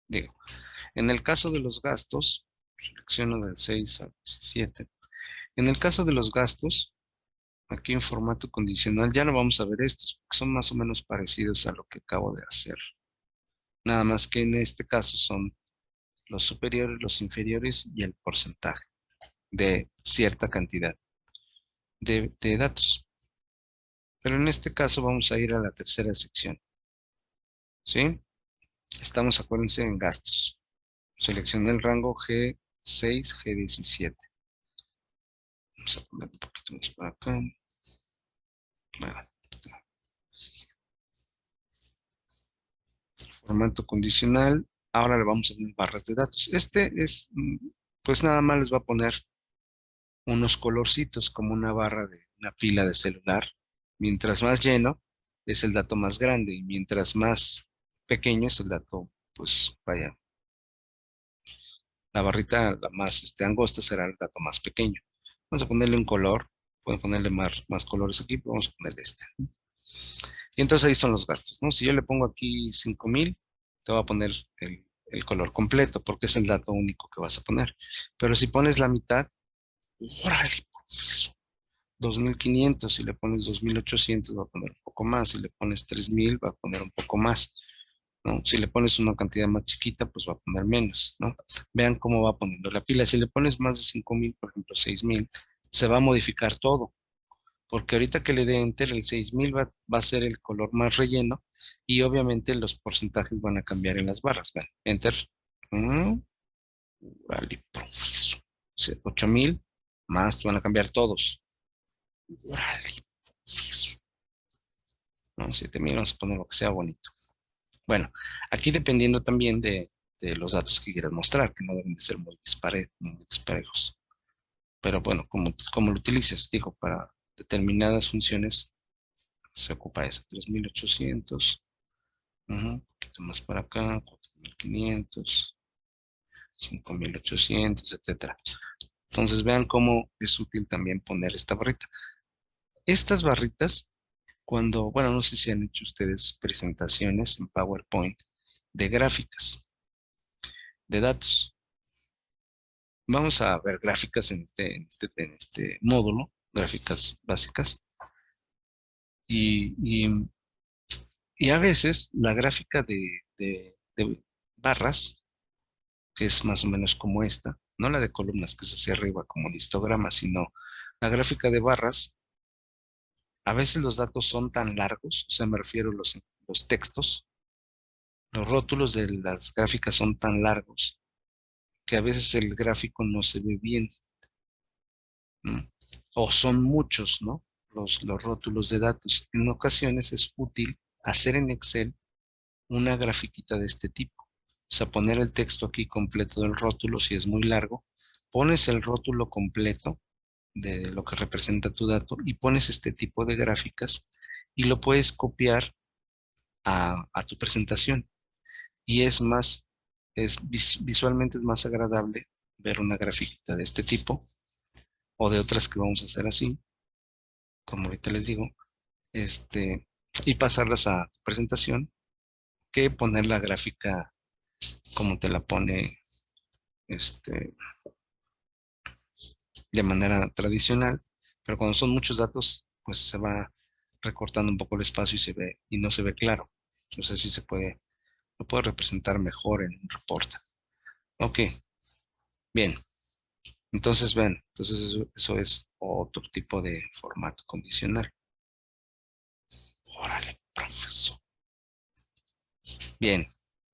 Digo, en el caso de los gastos, selecciono del 6 al 17. En el caso de los gastos, aquí en formato condicional, ya no vamos a ver estos, porque son más o menos parecidos a lo que acabo de hacer. Nada más que en este caso son los superiores, los inferiores y el porcentaje de cierta cantidad de datos. Pero en este caso vamos a ir a la tercera sección. ¿Sí? Estamos, acuérdense, en gastos. Seleccioné el rango G6, G17. Vamos a poner un poquito más para acá. Bueno, formato condicional. Ahora le vamos a poner barras de datos. Este es, pues nada más les va a poner unos colorcitos como una barra de una pila de celular. Mientras más lleno es el dato más grande y mientras más pequeño es el dato, pues vaya, la barrita la más angosta será el dato más pequeño. Vamos a ponerle un color, pueden ponerle más colores aquí, pero vamos a ponerle este. Y entonces ahí son los gastos, ¿no? Si yo le pongo aquí 5,000, te voy a poner el color completo porque es el dato único que vas a poner. Pero si pones la mitad, órale, profesor, 2,500, si le pones 2,800 va a poner un poco más, si le pones 3,000 va a poner un poco más, ¿no? Si le pones una cantidad más chiquita, pues va a poner menos, ¿no? Vean cómo va poniendo la pila. Si le pones más de 5,000, por ejemplo 6,000, se va a modificar todo, porque ahorita que le dé Enter, el 6,000 va a ser el color más relleno y obviamente los porcentajes van a cambiar en las barras. Vean, Enter. Vale, profesor. 8,000 más van a cambiar todos. Órale, profesor. No, 7,000, vamos a poner lo que sea bonito. Bueno, aquí dependiendo también de los datos que quieras mostrar, que no deben de ser muy disparejos. Pero bueno, como lo utilices, digo, para determinadas funciones se ocupa eso. 3,800. Un poquito más para acá, 4,500, 5,800, etcétera. Entonces vean cómo es útil también poner esta barrita. Estas barritas, bueno, no sé si han hecho ustedes presentaciones en PowerPoint de gráficas, de datos. Vamos a ver gráficas en este módulo, gráficas básicas. Y Y a veces la gráfica de barras, que es más o menos como esta, no la de columnas que es hacia arriba como el histograma, sino la gráfica de barras, a veces los datos son tan largos, o sea, me refiero a los textos, los rótulos de las gráficas son tan largos que a veces el gráfico no se ve bien, ¿no? O son muchos, ¿no? Los rótulos de datos. En ocasiones es útil hacer en Excel una grafiquita de este tipo. O sea, poner el texto aquí completo del rótulo, si es muy largo, pones el rótulo completo de lo que representa tu dato y pones este tipo de gráficas y lo puedes copiar a tu presentación. Y es más, visualmente es más agradable ver una grafiquita de este tipo o de otras que vamos a hacer así, como ahorita les digo, y pasarlas a tu presentación que poner la gráfica como te la pone este, de manera tradicional, pero cuando son muchos datos, pues se va recortando un poco el espacio y se ve, y no se ve claro. No sé si se puede, lo puedo representar mejor en un reporte. Ok, bien. Entonces, ven, entonces eso es otro tipo de formato condicional. Órale, profesor. Bien,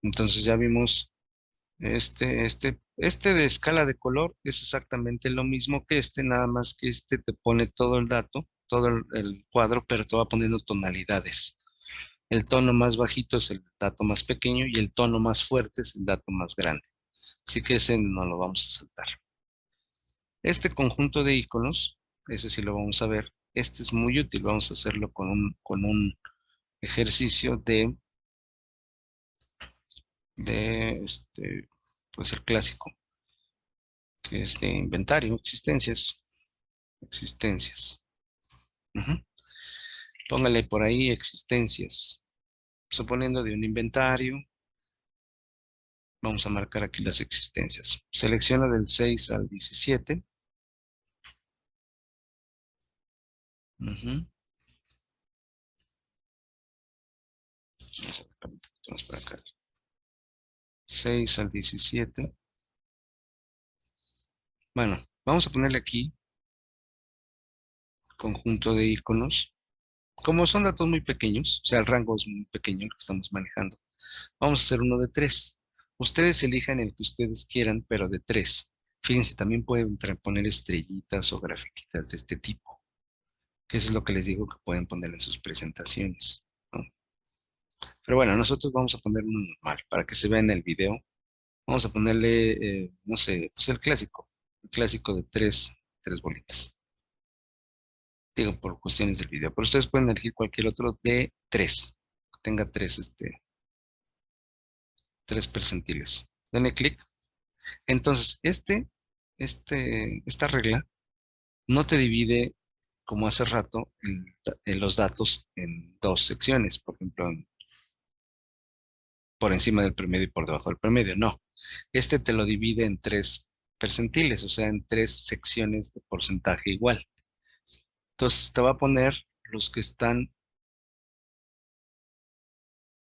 entonces ya vimos este de escala de color es exactamente lo mismo que este, nada más que este te pone todo el dato, todo el cuadro, pero te va poniendo tonalidades. El tono más bajito es el dato más pequeño y el tono más fuerte es el dato más grande. Así que ese no lo vamos a saltar. Este conjunto de iconos, ese sí lo vamos a ver. Este es muy útil, vamos a hacerlo con un ejercicio de pues el clásico, que es de inventario, existencias. Existencias. Ujú. Póngale por ahí existencias. Suponiendo de un inventario, vamos a marcar aquí las existencias. Selecciona del 6 al 17. Ujú. Vamos a marcar un poquito más para acá. 6 al 17. Bueno, vamos a ponerle aquí conjunto de iconos. Como son datos muy pequeños, o sea, el rango es muy pequeño el que estamos manejando, vamos a hacer uno de 3. Ustedes elijan el que ustedes quieran, pero de 3. Fíjense, también pueden poner estrellitas o grafiquitas de este tipo, que eso es lo que les digo que pueden poner en sus presentaciones, ¿no? Pero bueno, nosotros vamos a poner uno normal para que se vea en el video. Vamos a ponerle, no sé, pues el clásico de tres bolitas. Digo, por cuestiones del video, pero ustedes pueden elegir cualquier otro de 3, que tenga tres percentiles. Denle clic. Entonces, esta regla no te divide, como hace rato, en los datos en dos secciones, por ejemplo, por encima del promedio y por debajo del promedio. No, este te lo divide en 3 percentiles, o sea, en 3 secciones de porcentaje igual. Entonces, te va a poner los que están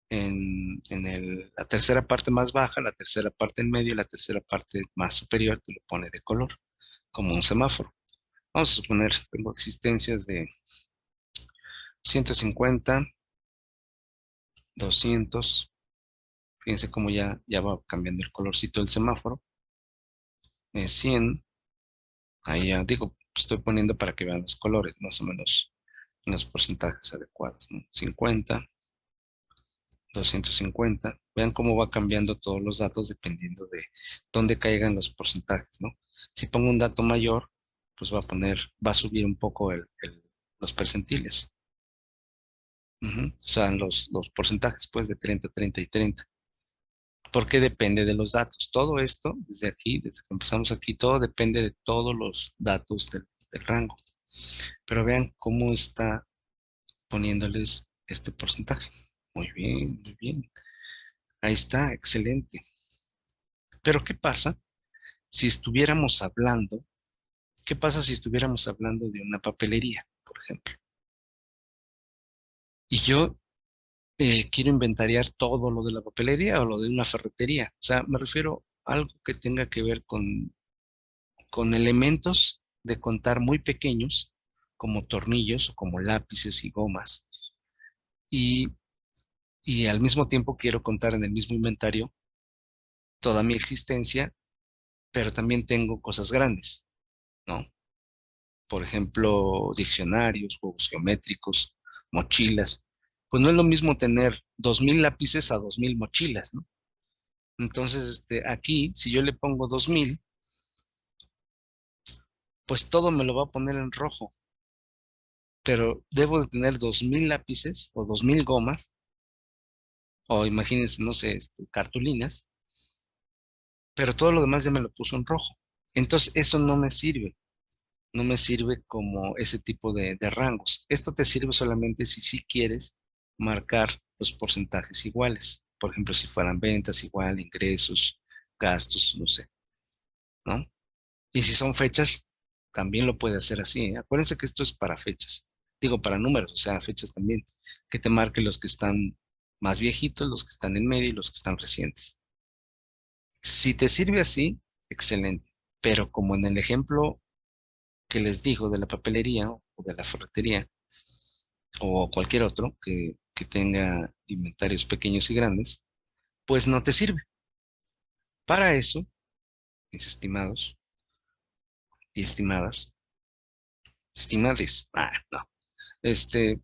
la tercera parte más baja, la tercera parte en medio y la tercera parte más superior, te lo pone de color, como un semáforo. Vamos a suponer, tengo existencias de 150, 200. Fíjense cómo ya va cambiando el colorcito del semáforo. 100, ahí ya digo, estoy poniendo para que vean los colores, más o menos en los porcentajes adecuados, ¿no? 50, 250. Vean cómo va cambiando todos los datos dependiendo de dónde caigan los porcentajes, ¿no? Si pongo un dato mayor, pues va a subir un poco los percentiles. Ujú. O sea, los porcentajes, pues, de 30, 30 y 30. Porque depende de los datos. Todo esto, desde aquí, desde que empezamos aquí, todo depende de todos los datos del rango. Pero vean cómo está poniéndoles este porcentaje. Muy bien, muy bien. Ahí está, excelente. Pero ¿qué pasa si estuviéramos hablando? ¿Qué pasa si estuviéramos hablando de una papelería, por ejemplo? Y yo quiero inventariar todo lo de la papelería o lo de una ferretería. O sea, me refiero a algo que tenga que ver con elementos de contar muy pequeños, como tornillos o como lápices y gomas. Y, y al mismo tiempo quiero contar en el mismo inventario toda mi existencia, pero también tengo cosas grandes, ¿no? Por ejemplo, diccionarios, juegos geométricos, mochilas. Pues no es lo mismo tener 2000 lápices a 2000 mochilas, ¿no? Entonces, aquí, si yo le pongo 2000, pues todo me lo va a poner en rojo, pero debo de tener 2000 lápices o 2000 gomas, o imagínense, no sé, cartulinas, pero todo lo demás ya me lo puso en rojo. Entonces, eso no me sirve, no me sirve como ese tipo de rangos. Esto te sirve solamente si sí quieres marcar los porcentajes iguales. Por ejemplo, si fueran ventas igual, ingresos, gastos, no sé, ¿no? Y si son fechas, también lo puede hacer así, ¿eh? Acuérdense que esto es para fechas. Digo, para números, o sea, fechas también. Que te marque los que están más viejitos, los que están en medio y los que están recientes. Si te sirve así, excelente. Pero como en el ejemplo que les digo de la papelería o de la ferretería o cualquier otro que tenga inventarios pequeños y grandes, pues no te sirve. Para eso, mis estimados y estimadas, estimades, no, este,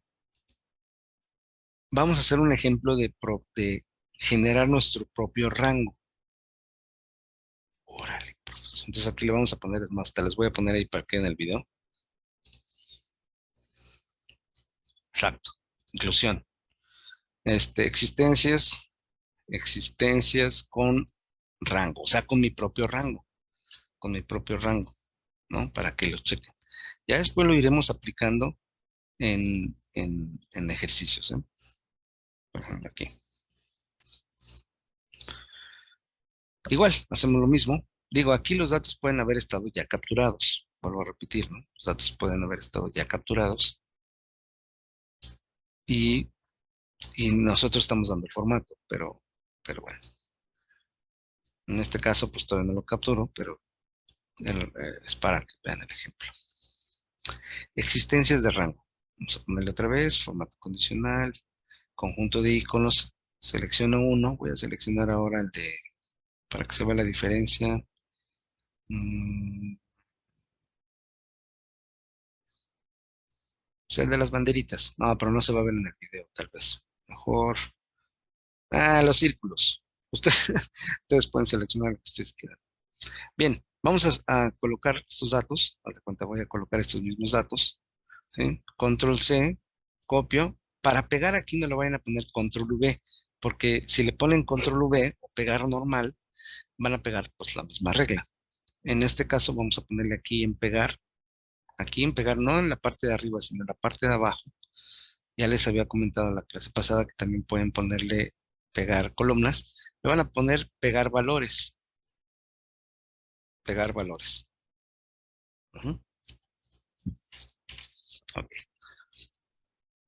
vamos a hacer un ejemplo de generar nuestro propio rango. Órale, profesor. Entonces aquí le vamos a poner, es más, te les voy a poner ahí para que en el video. Exacto. Inclusión. Existencias, existencias con rango, o sea, con mi propio rango, ¿no? Para que lo chequen. Ya después lo iremos aplicando en ejercicios, ¿eh? Por ejemplo, aquí. Igual, hacemos lo mismo. Digo, aquí los datos pueden haber estado ya capturados. Vuelvo a repetir, ¿no? Los datos pueden haber estado ya capturados y, y nosotros estamos dando el formato, pero bueno. En este caso, pues todavía no lo capturo, pero es para que vean el ejemplo. Existencias de rango. Vamos a ponerle otra vez, formato condicional, conjunto de iconos. Selecciono uno, voy a seleccionar ahora el de, para que se vea la diferencia. Mm, o sea, el de las banderitas. No, pero no se va a ver en el video, tal vez. Mejor. Ah, los círculos. Ustedes, ustedes pueden seleccionar lo que ustedes quieran. Bien, vamos a colocar estos datos. Haz de cuenta, voy a colocar estos mismos datos. ¿Sí? Control C, copio. Para pegar aquí no le vayan a poner control V, porque si le ponen control V o pegar normal, van a pegar pues la misma regla. En este caso vamos a ponerle aquí en pegar, no en la parte de arriba, sino en la parte de abajo. Ya les había comentado en la clase pasada que también pueden ponerle pegar columnas. Le van a poner pegar valores, pegar valores. Ujú. Ok.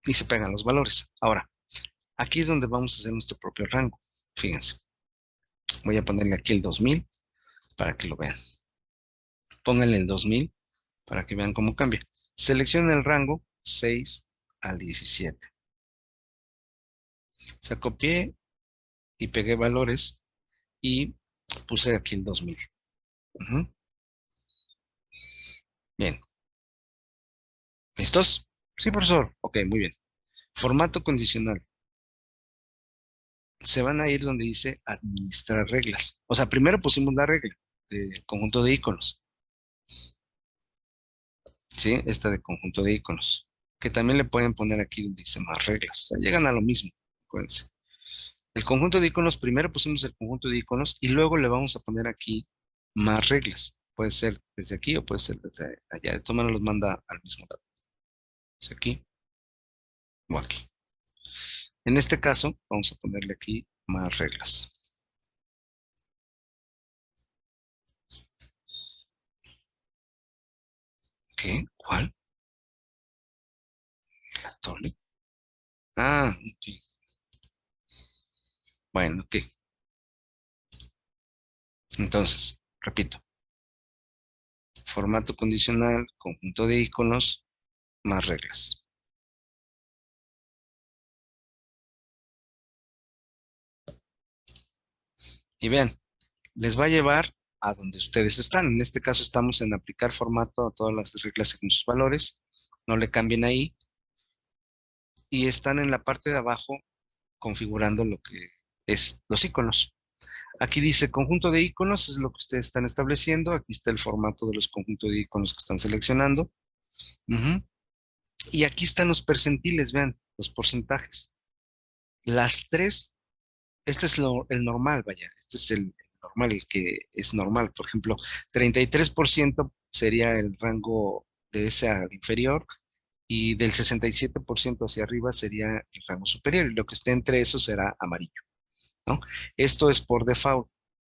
Y se pegan los valores. Ahora, aquí es donde vamos a hacer nuestro propio rango. Fíjense, voy a ponerle aquí el 2000 para que lo vean. Pónganle el 2000 para que vean cómo cambia. Seleccionen el rango 6 al 17. O sea, copié y pegué valores y puse aquí el 2000. Ujú. Bien. ¿Listos? Sí, profesor. Ok, muy bien. Formato condicional. Se van a ir donde dice administrar reglas. O sea, primero pusimos la regla de conjunto de iconos. ¿Sí? Esta de conjunto de iconos. Que también le pueden poner aquí donde dice más reglas. O sea, llegan a lo mismo. Acuérdense. El conjunto de iconos, primero pusimos el conjunto de iconos y luego le vamos a poner aquí más reglas. Puede ser desde aquí o puede ser desde allá. De todas maneras los manda al mismo lado. Desde aquí o aquí. En este caso, vamos a ponerle aquí más reglas. ¿Qué? ¿Cuál? ¿Aleatorio? Ah, ok. Bueno, ok. Entonces, repito. Formato condicional, conjunto de iconos, más reglas. Y vean, les va a llevar a donde ustedes están. En este caso estamos en aplicar formato a todas las reglas según sus valores. No le cambien ahí. Y están en la parte de abajo configurando lo que es los iconos. Aquí dice conjunto de iconos, es lo que ustedes están estableciendo. Aquí está el formato de los conjuntos de iconos que están seleccionando. Ujú. Y aquí están los percentiles, vean, los porcentajes. Las tres, este es el normal, vaya, este es el normal, el que es normal. Por ejemplo, 33% sería el rango de ese al inferior y del 67% hacia arriba sería el rango superior y lo que esté entre eso será amarillo, ¿no? Esto es por default,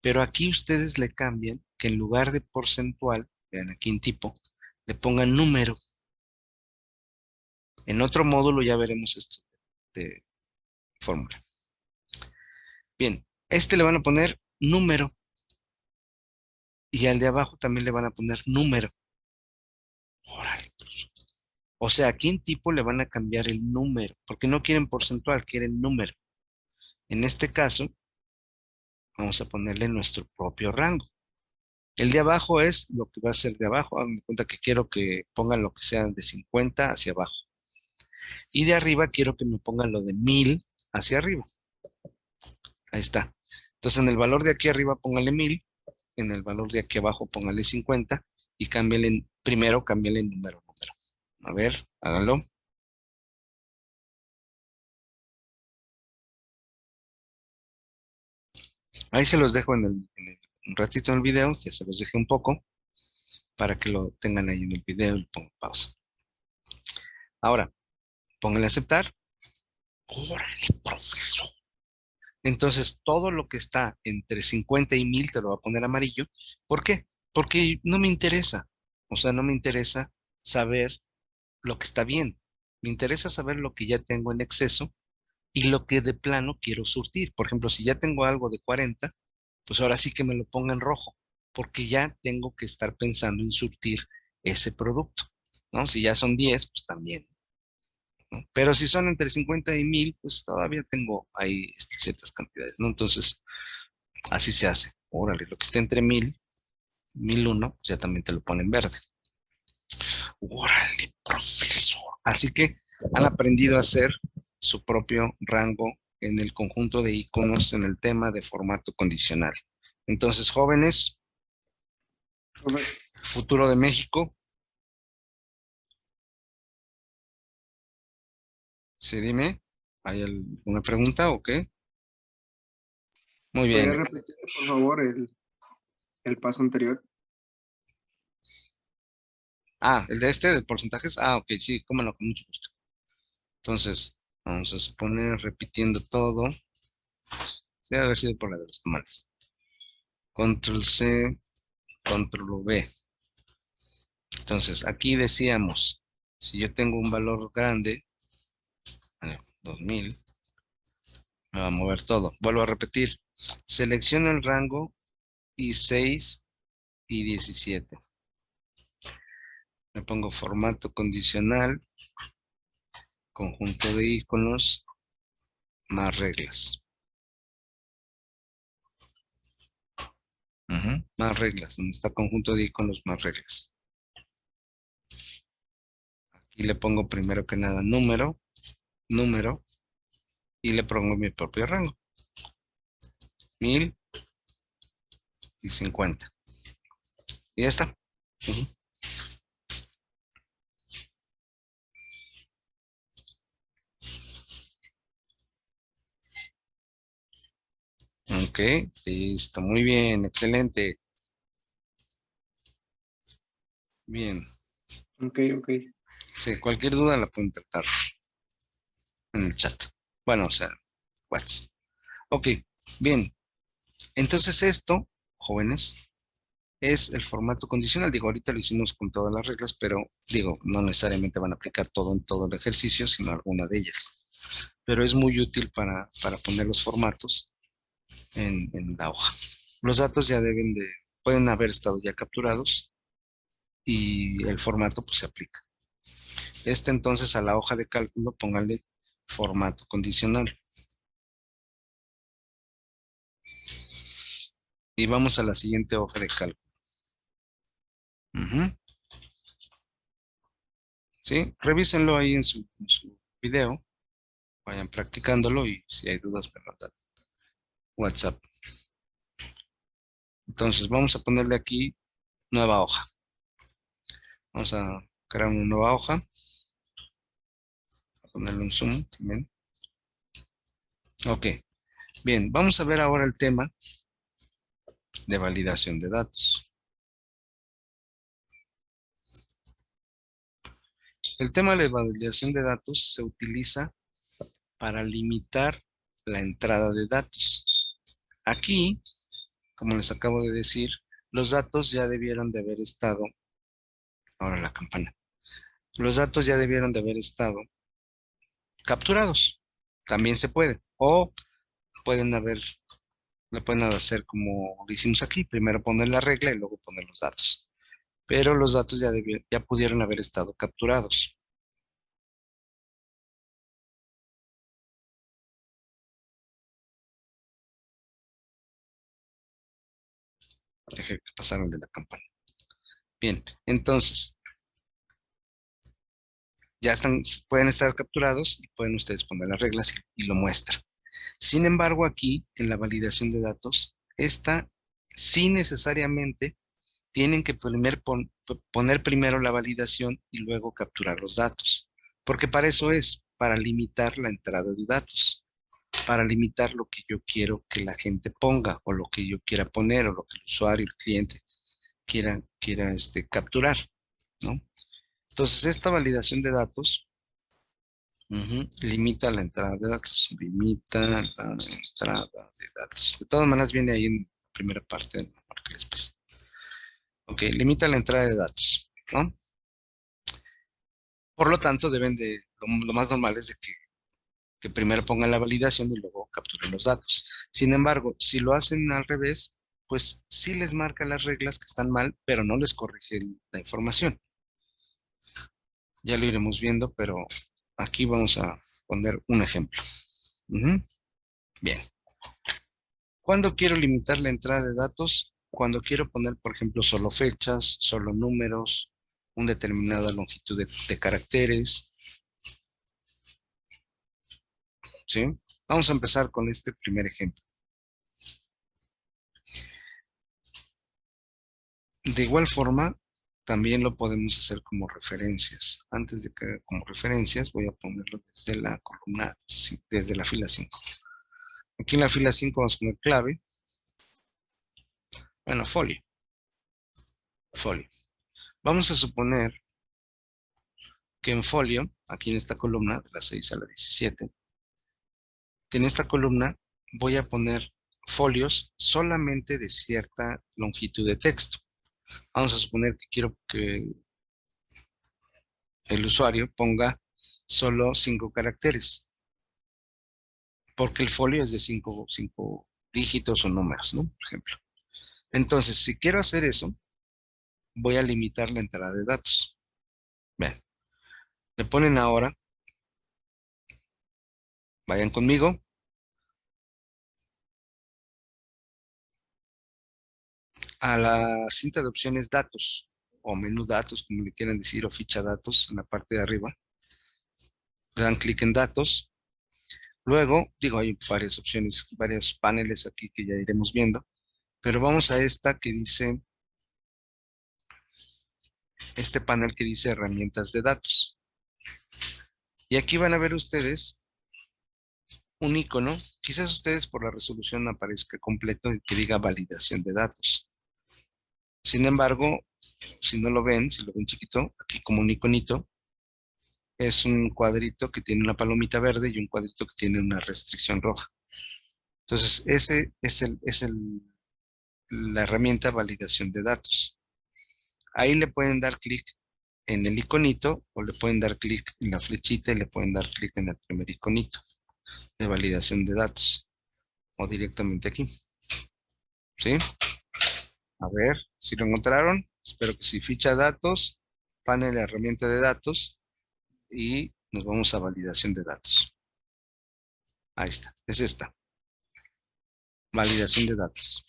pero aquí ustedes le cambian que en lugar de porcentual, vean aquí en tipo, le pongan número. En otro módulo ya veremos esto de fórmula. Bien, este le van a poner número y al de abajo también le van a poner número. Órale, pues. O sea, aquí en tipo le van a cambiar el número, porque no quieren porcentual, quieren número. En este caso, vamos a ponerle nuestro propio rango. El de abajo es lo que va a ser de abajo. Hagan de cuenta que quiero que pongan lo que sean de 50 hacia abajo. Y de arriba quiero que me pongan lo de 1000 hacia arriba. Ahí está. Entonces en el valor de aquí arriba póngale 1000, en el valor de aquí abajo póngale 50 y cámbiale, primero cámbiale número. A ver, háganlo. Ahí se los dejo un ratito en el video, ya se los dejé un poco para que lo tengan ahí en el video y pongo pausa. Ahora, pónganle a aceptar. ¡Órale, profesor! Entonces, todo lo que está entre 50 y 1000 te lo va a poner amarillo. ¿Por qué? Porque no me interesa. O sea, no me interesa saber lo que está bien. Me interesa saber lo que ya tengo en exceso y lo que de plano quiero surtir. Por ejemplo, si ya tengo algo de 40, pues ahora sí que me lo ponga en rojo, porque ya tengo que estar pensando en surtir ese producto, ¿no? Si ya son 10, pues también, ¿no? Pero si son entre 50 y 1000, pues todavía tengo ahí ciertas cantidades, ¿no? Entonces, así se hace. Órale, lo que esté entre 1000, 1001, ya también te lo ponen verde. Órale, profesor. Así que han aprendido a hacer su propio rango en el conjunto de iconos en el tema de formato condicional. Entonces, jóvenes, Profe, futuro de México, sí, dime, ¿hay alguna pregunta o qué? Muy ¿podría bien. repetir, por favor, el paso anterior? Ah, el de de porcentajes. Ah, ok, sí, cómo no, con mucho gusto. Entonces, vamos a suponer, repitiendo todo. Sí, debe haber sido por la de los tamales. Control C, Control V. Entonces, aquí decíamos, si yo tengo un valor grande, 2000, me va a mover todo. Vuelvo a repetir. Selecciono el rango y 6 y 17. Le pongo formato condicional, conjunto de iconos, más reglas. Más reglas, donde está conjunto de iconos, más reglas. Aquí le pongo primero que nada número, número, y le pongo mi propio rango. 1000 y 50. Y ya está. Ujú. Ok, listo, muy bien, excelente. Bien, Ok, ok. sí, cualquier duda la pueden tratar en el chat. Bueno, o sea, WhatsApp. Ok, bien. Entonces esto, jóvenes, es el formato condicional. Digo, ahorita lo hicimos con todas las reglas, pero digo, no necesariamente van a aplicar todo en todo el ejercicio, sino alguna de ellas. Pero es muy útil para poner los formatos en la hoja. Los datos ya pueden haber estado ya capturados y el formato pues se aplica. Entonces a la hoja de cálculo pónganle formato condicional. Y vamos a la siguiente hoja de cálculo. ¿Sí? Revísenlo ahí en su video. Vayan practicándolo y si hay dudas me mandan WhatsApp. Entonces vamos a ponerle aquí nueva hoja. Vamos a crear una nueva hoja. A ponerle un zoom también. Ok. Bien, vamos a ver ahora el tema de validación de datos. El tema de validación de datos se utiliza para limitar la entrada de datos. Aquí, como les acabo de decir, los datos ya debieron de haber estado, ahora la campana, los datos ya debieron de haber estado capturados. También se puede. O pueden le pueden hacer como lo hicimos aquí, primero poner la regla y luego poner los datos. Pero los datos ya pudieron haber estado capturados. Dejé que pasaran de la campana. Bien, entonces, pueden estar capturados y pueden ustedes poner las reglas y lo muestran. Sin embargo, aquí, en la validación de datos, esta sí necesariamente tienen que poner primero la validación y luego capturar los datos. Porque para eso es, para limitar la entrada de datos, para limitar lo que yo quiero que la gente ponga o lo que yo quiera poner o lo que el usuario, el cliente quiera capturar, ¿no? Entonces, esta validación de datos limita la entrada de datos, limita la entrada de datos. De todas maneras, viene ahí en la primera parte de la marca después. Ok, limita la entrada de datos, ¿no? Por lo tanto, lo más normal es de que primero pongan la validación y luego capturen los datos. Sin embargo, si lo hacen al revés, pues sí les marca las reglas que están mal, pero no les corrige la información. Ya lo iremos viendo, pero aquí vamos a poner un ejemplo. Bien. ¿Cuándo quiero limitar la entrada de datos? Cuando quiero poner, por ejemplo, solo fechas, solo números, una determinada longitud de caracteres, ¿sí? Vamos a empezar con este primer ejemplo. De igual forma, también lo podemos hacer como referencias. Antes de que como referencias, voy a ponerlo desde la columna, desde la fila 5. Aquí en la fila 5 vamos a poner clave. Bueno, folio. Vamos a suponer que en folio, aquí en esta columna, de la 6 a la 17, que en esta columna voy a poner folios solamente de cierta longitud de texto. Vamos a suponer que quiero que el usuario ponga solo 5 caracteres, porque el folio es de 5 dígitos o números, ¿no? Por ejemplo. Entonces, si quiero hacer eso, voy a limitar la entrada de datos. Vean, le ponen ahora, vayan conmigo, a la cinta de opciones datos, o menú datos, como le quieran decir, o ficha datos, en la parte de arriba. Le dan clic en datos. Luego, hay varias opciones, varios paneles aquí que ya iremos viendo, pero vamos a esta que dice, este panel que dice herramientas de datos. Y aquí van a ver ustedes un icono, quizás ustedes por la resolución aparezca completo y que diga validación de datos. Sin embargo, si no lo ven, si lo ven chiquito, aquí como un iconito, es un cuadrito que tiene una palomita verde y un cuadrito que tiene una restricción roja. Entonces, ese es la herramienta validación de datos. Ahí le pueden dar clic en el iconito o le pueden dar clic en la flechita y le pueden dar clic en el primer iconito de validación de datos. o directamente aquí. ¿Sí? A ver si lo encontraron. Espero que sí. Ficha datos, panel de herramienta de datos y nos vamos a validación de datos. Ahí está. Es esta. Validación de datos.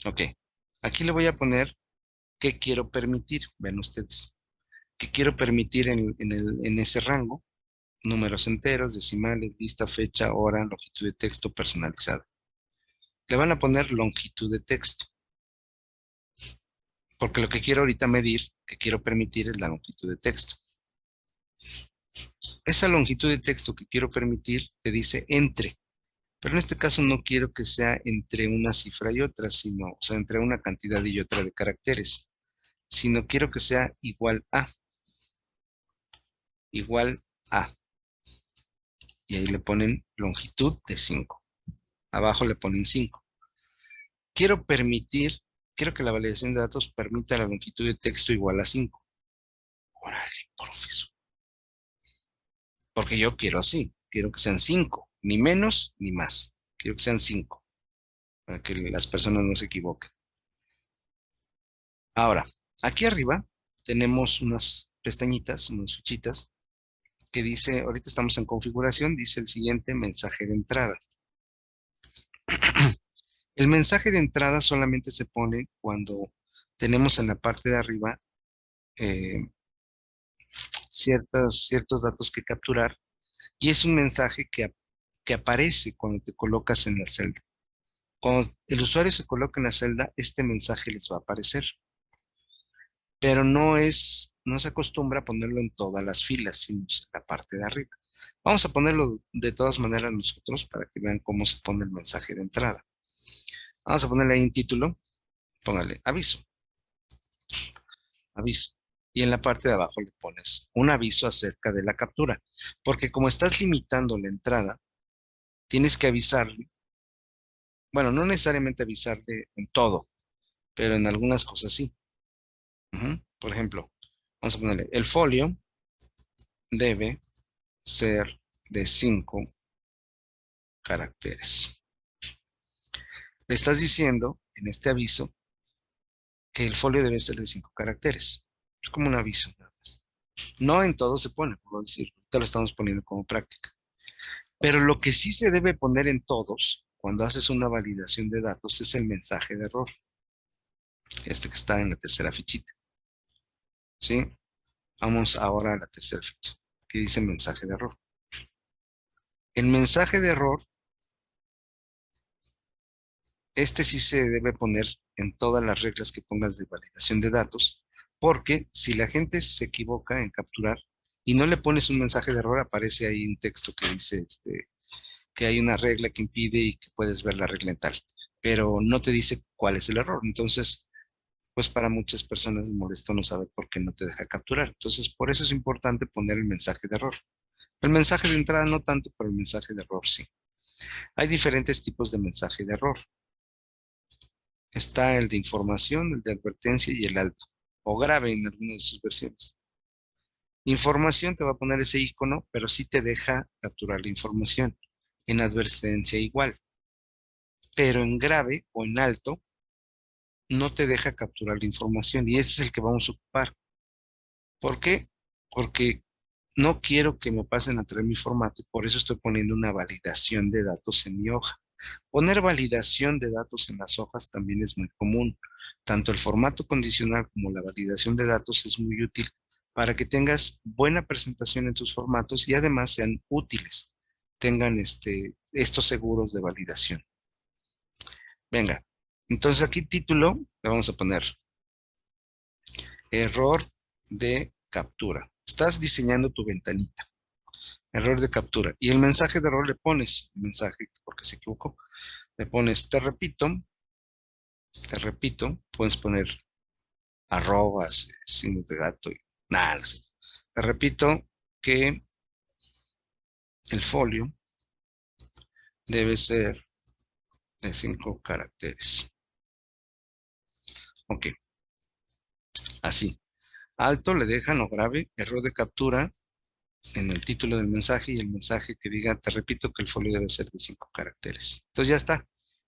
Ok. Aquí le voy a poner qué quiero permitir. Ven ustedes. ¿Qué quiero permitir en ese rango? Números enteros, decimales, lista, fecha, hora, longitud de texto personalizada. Le van a poner longitud de texto, porque lo que quiero ahorita medir, que quiero permitir es la longitud de texto. Esa longitud de texto que quiero permitir te dice entre, pero en este caso no quiero que sea entre una cifra y otra, sino, o sea, entre una cantidad y otra de caracteres, sino quiero que sea igual a, y ahí le ponen longitud de 5. Abajo le ponen 5. Quiero que la validación de datos permita la longitud de texto igual a 5. Órale, profesor. Porque yo quiero así, quiero que sean 5, ni menos ni más. Quiero que sean 5, para que las personas no se equivoquen. Ahora, aquí arriba tenemos unas pestañitas, unas fichitas, que dice, ahorita estamos en configuración, dice el siguiente mensaje de entrada. El mensaje de entrada solamente se pone cuando tenemos en la parte de arriba eh, ciertos datos que capturar, y es un mensaje que aparece cuando te colocas en la celda. Cuando el usuario se coloca en la celda, este mensaje les va a aparecer, pero no se acostumbra a ponerlo en todas las filas, sino en la parte de arriba. Vamos a ponerlo de todas maneras nosotros para que vean cómo se pone el mensaje de entrada. Vamos a ponerle ahí un título, póngale aviso, aviso. Y en la parte de abajo le pones un aviso acerca de la captura, porque como estás limitando la entrada, tienes que avisarle, bueno, no necesariamente avisarle en todo, pero en algunas cosas sí. Por ejemplo, vamos a ponerle, el folio debe ser de 5 caracteres. Le estás diciendo en este aviso que el folio debe ser de 5 caracteres. Es como un aviso nada más. No en todo se pone, por decir, te lo estamos poniendo como práctica. Pero lo que sí se debe poner en todos, cuando haces una validación de datos, es el mensaje de error. Este que está en la tercera fichita. ¿Sí? Vamos ahora a la tercera ficha, que dice mensaje de error. El mensaje de error, este sí se debe poner en todas las reglas que pongas de validación de datos, porque si la gente se equivoca en capturar y no le pones un mensaje de error, aparece ahí un texto que dice que hay una regla que impide y que puedes ver la regla en tal, pero no te dice cuál es el error. Entonces, pues para muchas personas es molesto no saber por qué no te deja capturar. Entonces, por eso es importante poner el mensaje de error. El mensaje de entrada no tanto, pero el mensaje de error sí. Hay diferentes tipos de mensaje de error. Está el de información, el de advertencia y el alto, o grave en algunas de sus versiones. Información te va a poner ese icono, pero sí te deja capturar la información. En advertencia igual, pero en grave o en alto no te deja capturar la información y ese es el que vamos a ocupar. ¿Por qué? Porque no quiero que me pasen a traer mi formato y por eso estoy poniendo una validación de datos en mi hoja. Poner validación de datos en las hojas también es muy común. Tanto el formato condicional como la validación de datos es muy útil para que tengas buena presentación en tus formatos y además sean útiles, tengan estos seguros de validación. Venga, entonces aquí título le vamos a poner error de captura. Estás diseñando tu ventanita. Error de captura. Y el mensaje de error le pones, el mensaje porque se equivocó, le pones te repito, puedes poner arrobas, signos de gato y nada. Te repito que el folio debe ser de 5 caracteres. Ok, así. Alto le dejan o grave, error de captura, en el título del mensaje y el mensaje que diga, te repito que el folio debe ser de 5 caracteres. Entonces ya está.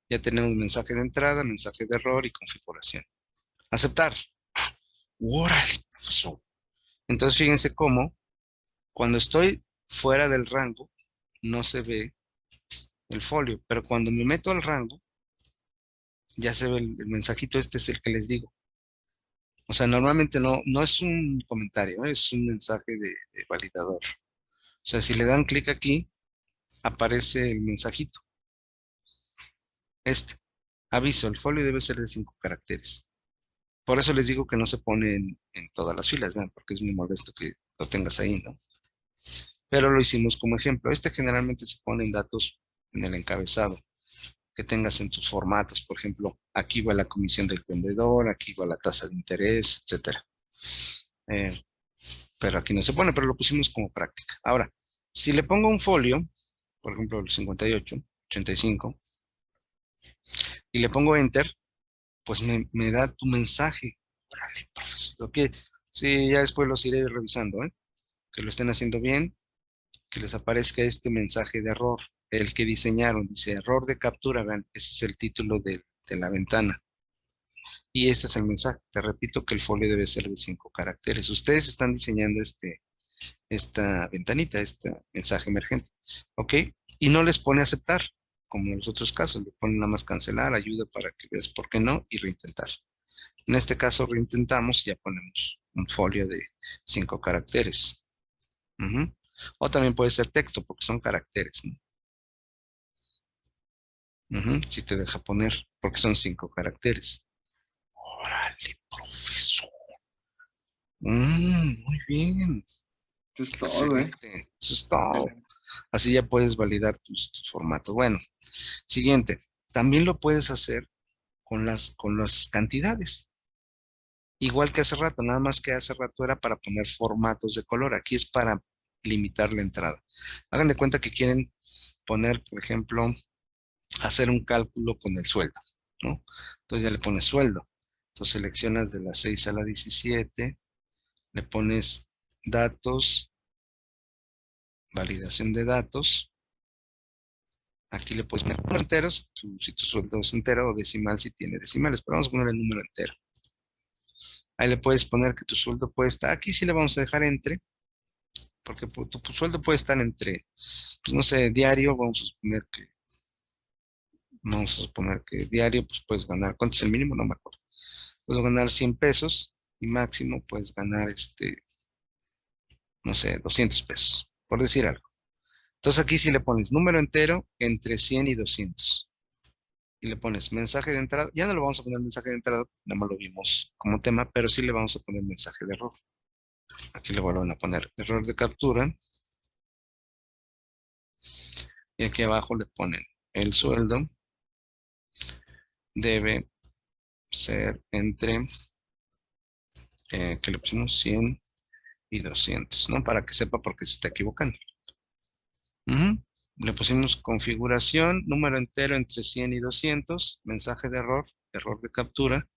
Ya tenemos mensaje de entrada, mensaje de error y configuración. Aceptar. ¡Órale, profesor! Entonces fíjense cómo cuando estoy fuera del rango no se ve el folio, pero cuando me meto al rango ya se ve el mensajito, este es el que les digo. O sea, normalmente no es un comentario, es un mensaje de validador. O sea, si le dan clic aquí, aparece el mensajito. Este. Aviso, el folio debe ser de 5 caracteres. Por eso les digo que no se pone en todas las filas, ¿verdad? Porque es muy molesto que lo tengas ahí, ¿no? Pero lo hicimos como ejemplo. Este generalmente se pone en datos en el encabezado que tengas en tus formatos. Por ejemplo, aquí va la comisión del vendedor, aquí va la tasa de interés, etcétera. Eh, pero aquí no se pone, pero lo pusimos como práctica. Ahora, si le pongo un folio, por ejemplo, el 58, 85, y le pongo Enter, pues me da tu mensaje. Órale, profesor. Ok, sí, ya después los iré revisando, ¿eh? Que lo estén haciendo bien, que les aparezca este mensaje de error, el que diseñaron, dice error de captura, vean, ese es el título de la ventana. Y este es el mensaje. Te repito que el folio debe ser de 5 caracteres. Ustedes están diseñando esta ventanita, este mensaje emergente, ¿ok? Y no les pone aceptar, como en los otros casos, le ponen nada más cancelar, ayuda para que veas por qué no y reintentar. En este caso reintentamos y ya ponemos un folio de 5 caracteres. Ujú. O también puede ser texto, porque son caracteres, ¿no? Ujú, si te deja poner, porque son 5 caracteres. Órale, profesor. Muy bien. Eso es todo, ¿eh? Excelente. Eso es todo. Excelente. Así ya puedes validar tus formatos. Bueno, siguiente. También lo puedes hacer con las cantidades. Igual que hace rato, nada más que hace rato era para poner formatos de color. Aquí es para limitar la entrada. Hagan de cuenta que quieren poner, por ejemplo, hacer un cálculo con el sueldo, ¿no? Entonces ya le pones sueldo. Entonces seleccionas de la 6 a la 17, le pones datos, validación de datos. Aquí le puedes poner números enteros, si tu sueldo es entero o decimal si tiene decimales, pero vamos a poner el número entero. Ahí le puedes poner que tu sueldo puede estar, aquí sí le vamos a dejar entre, porque tu sueldo puede estar entre, pues no sé, diario, vamos a suponer que diario, pues puedes ganar, ¿cuánto es el mínimo? No me acuerdo. Puedes ganar 100 pesos y máximo puedes ganar, no sé, 200 pesos, por decir algo. Entonces aquí sí le pones número entero entre 100 y 200. Y le pones mensaje de entrada. Ya no le vamos a poner mensaje de entrada, nada más lo vimos como tema, pero sí le vamos a poner mensaje de error. Aquí le vuelven a poner error de captura. Y aquí abajo le ponen el sueldo debe ser entre, que le pusimos 100 y 200, ¿no? Para que sepa por qué se está equivocando. Ujú. Le pusimos configuración, número entero entre 100 y 200, mensaje de error, error de captura,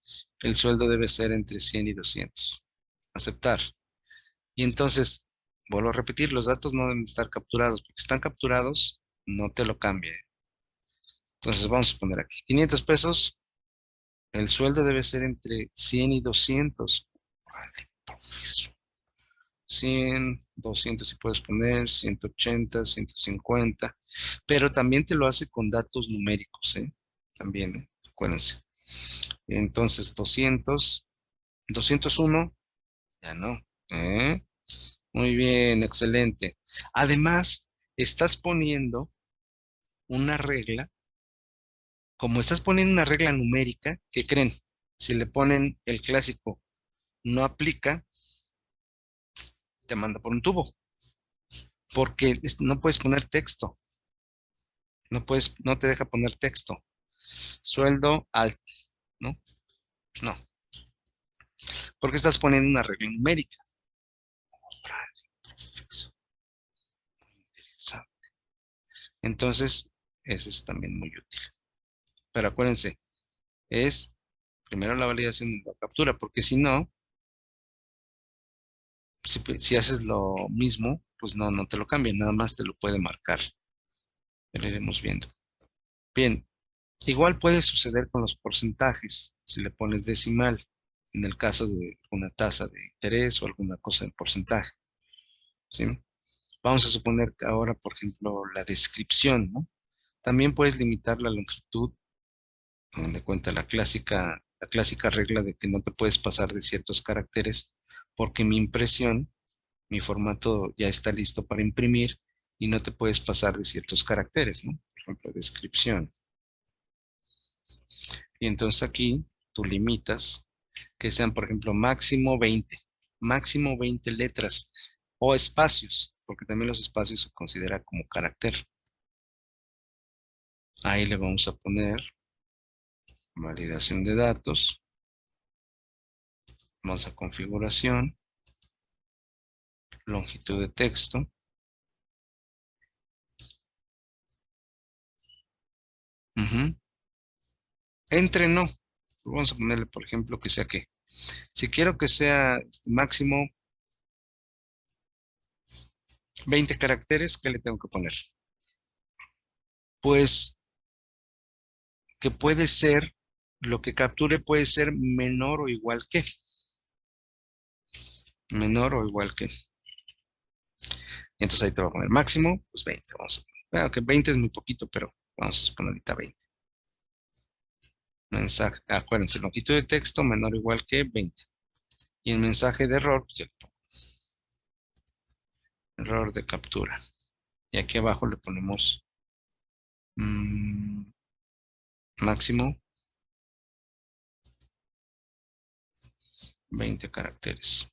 el sueldo debe ser entre 100 y 200. Aceptar. Y entonces, vuelvo a repetir, los datos no deben estar capturados, porque están capturados, no te lo cambie. Entonces vamos a poner aquí 500 pesos, el sueldo debe ser entre 100 y 200. Vale, profesor. 100, 200 si puedes poner, 180, 150, pero también te lo hace con datos numéricos, ¿eh? También, acuérdense. Entonces, 200, 201, ya no, ¿eh? Muy bien, excelente. Además, estás poniendo una regla, como estás poniendo una regla numérica, ¿qué creen? Si le ponen el clásico no aplica, te manda por un tubo, porque no puedes poner texto, no te deja poner texto. Sueldo alto, ¿no? No, porque estás poniendo una regla numérica. Perfecto, interesante. Entonces, eso es también muy útil. Pero acuérdense, es primero la validación de la captura, porque si no, si haces lo mismo, pues no te lo cambia, nada más te lo puede marcar. Ya lo iremos viendo. Bien, igual puede suceder con los porcentajes, si le pones decimal, en el caso de una tasa de interés o alguna cosa en porcentaje, ¿sí? Vamos a suponer que ahora, por ejemplo, la descripción, ¿no? También puedes limitar la longitud, teniendo en cuenta la clásica regla de que no te puedes pasar de ciertos caracteres, porque mi impresión, mi formato ya está listo para imprimir y no te puedes pasar de ciertos caracteres, ¿no? Por ejemplo, descripción. Y entonces aquí tú limitas que sean, por ejemplo, máximo 20 letras o espacios, porque también los espacios se considera como carácter. Ahí le vamos a poner validación de datos, vamos a configuración, longitud de texto. Ujú. Entre no, vamos a ponerle, por ejemplo, que sea que, si quiero que sea máximo 20 caracteres, ¿qué le tengo que poner? Pues que puede ser, lo que capture puede ser menor o igual que. Menor o igual que. Entonces ahí te va a poner máximo, pues 20. Vamos a poner. Bueno, que 20 es muy poquito, pero vamos a poner ahorita 20. Mensaje, acuérdense, longitud de texto menor o igual que 20. Y el mensaje de error, pues ya le pongo error de captura. Y aquí abajo le ponemos máximo 20 caracteres.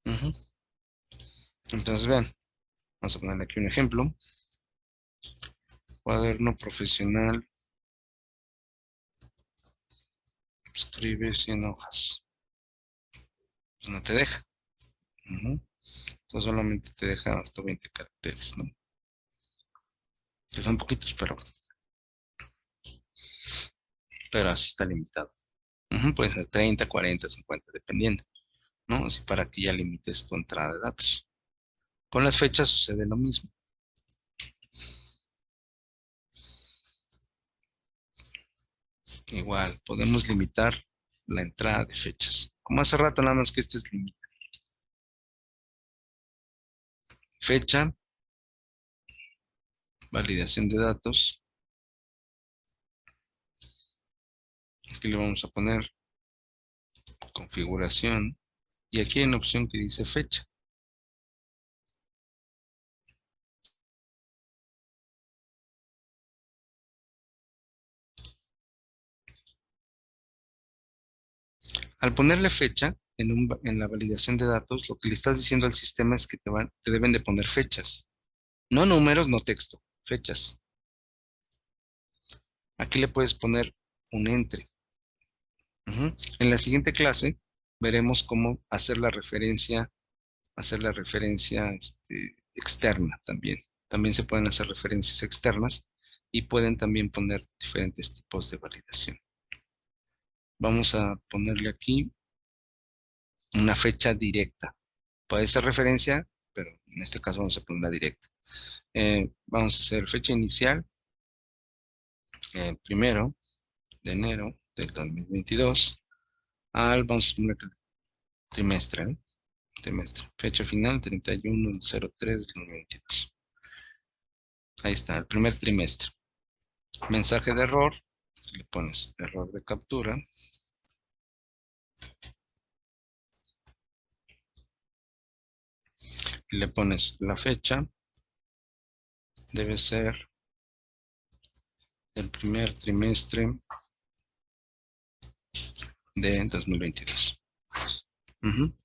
Ujú. Entonces vean, vamos a ponerle aquí un ejemplo. Cuaderno profesional, escribe 100 hojas. Pues no te deja. Ujú. Entonces solamente te deja hasta 20 caracteres, ¿no? Que son poquitos, pero así está limitado. Ujú, puede ser 30, 40, 50, dependiendo, ¿no? Así para que ya limites tu entrada de datos. Con las fechas sucede lo mismo. Igual, podemos limitar la entrada de fechas. Como hace rato, nada más que este es límite. Fecha, validación de datos. Aquí le vamos a poner configuración. Y aquí hay una opción que dice fecha. Al ponerle fecha en la validación de datos, lo que le estás diciendo al sistema es que te deben de poner fechas. No números, no texto, fechas. Aquí le puedes poner un entre. Ujú. En la siguiente clase veremos cómo hacer la referencia externa también. También se pueden hacer referencias externas y pueden también poner diferentes tipos de validación. Vamos a ponerle aquí una fecha directa. Puede ser referencia, pero en este caso vamos a poner una directa. Vamos a hacer fecha inicial, 1 de enero del 2022, vamos a poner trimestre, ¿no? Trimestre. Fecha final, 31/03/2022. Ahí está, el primer trimestre. Mensaje de error, le pones error de captura. Le pones la fecha, debe ser el primer trimestre de 2022. Ujú.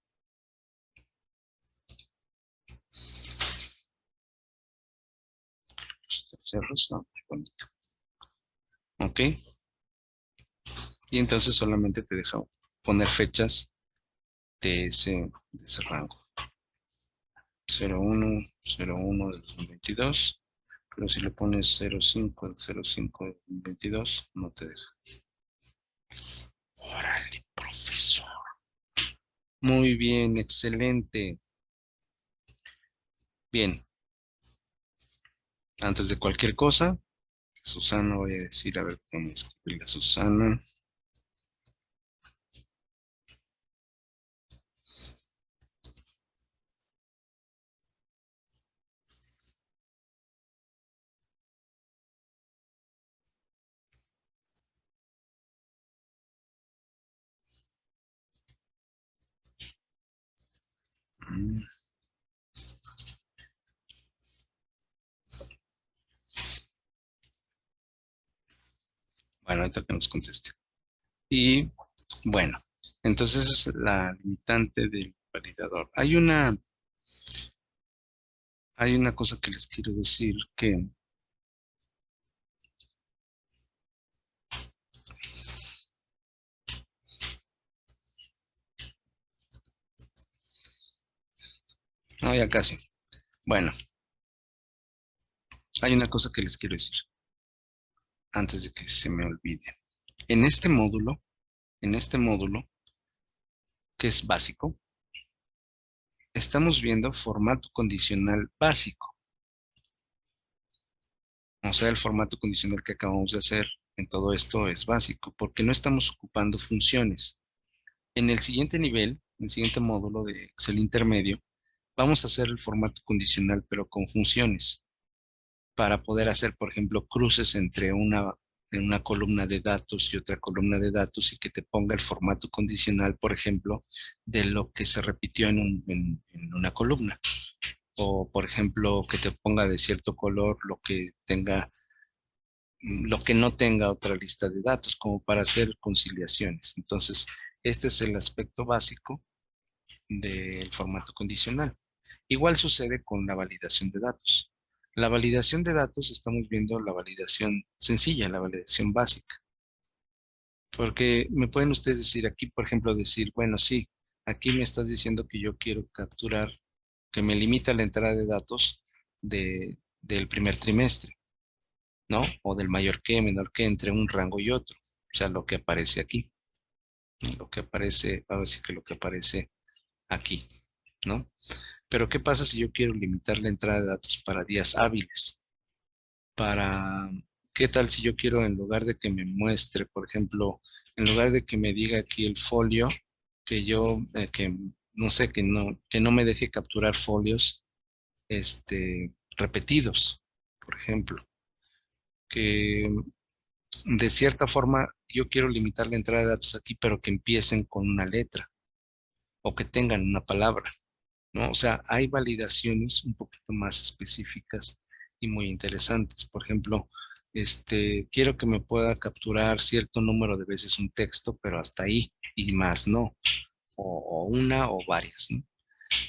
Cerros, no, muy bonito. Ok. Y entonces solamente te deja poner fechas de ese rango. 01/01 del 2022. Pero si le pones 05 del 05 del 2022, no te deja. Muy bien, excelente. Bien, antes de cualquier cosa, Susana, voy a decir, a ver cómo escribirle a Susana. Mm, Bueno, ahorita que nos conteste. Y bueno, entonces es la limitante del validador. Hay una cosa que les quiero decir que no, ya casi. Bueno, hay una cosa que les quiero decir antes de que se me olvide. En este módulo, en este módulo, que es básico, estamos viendo formato condicional básico. O sea, el formato condicional que acabamos de hacer en todo esto es básico, porque no estamos ocupando funciones. En el siguiente nivel, en el siguiente módulo de Excel intermedio, vamos a hacer el formato condicional, pero con funciones, para poder hacer, por ejemplo, cruces entre en una columna de datos y otra columna de datos y que te ponga el formato condicional, por ejemplo, de lo que se repitió en una columna. O, por ejemplo, que te ponga de cierto color lo que no tenga otra lista de datos, como para hacer conciliaciones. Entonces, este es el aspecto básico del formato condicional. Igual sucede con la validación de datos. La validación de datos, estamos viendo la validación sencilla, la validación básica, porque me pueden ustedes decir aquí, por ejemplo, decir, bueno, sí, aquí me estás diciendo que yo quiero capturar, que me limita la entrada de datos del primer trimestre, ¿no? O del mayor que, menor que, entre un rango y otro. O sea, lo que aparece aquí, ¿no? Lo que aparece, a ver si que lo que aparece aquí, ¿no? Pero ¿qué pasa si yo quiero limitar la entrada de datos para días hábiles? Para, ¿qué tal si yo quiero, en lugar de que me muestre, por ejemplo, en lugar de que me diga aquí el folio, que no sé, que no me deje capturar folios, repetidos, por ejemplo, que de cierta forma yo quiero limitar la entrada de datos aquí, pero que empiecen con una letra o que tengan una palabra, ¿no? O sea, hay validaciones un poquito más específicas y muy interesantes. Por ejemplo, quiero que me pueda capturar cierto número de veces un texto, pero hasta ahí y más no, o una o varias, ¿no?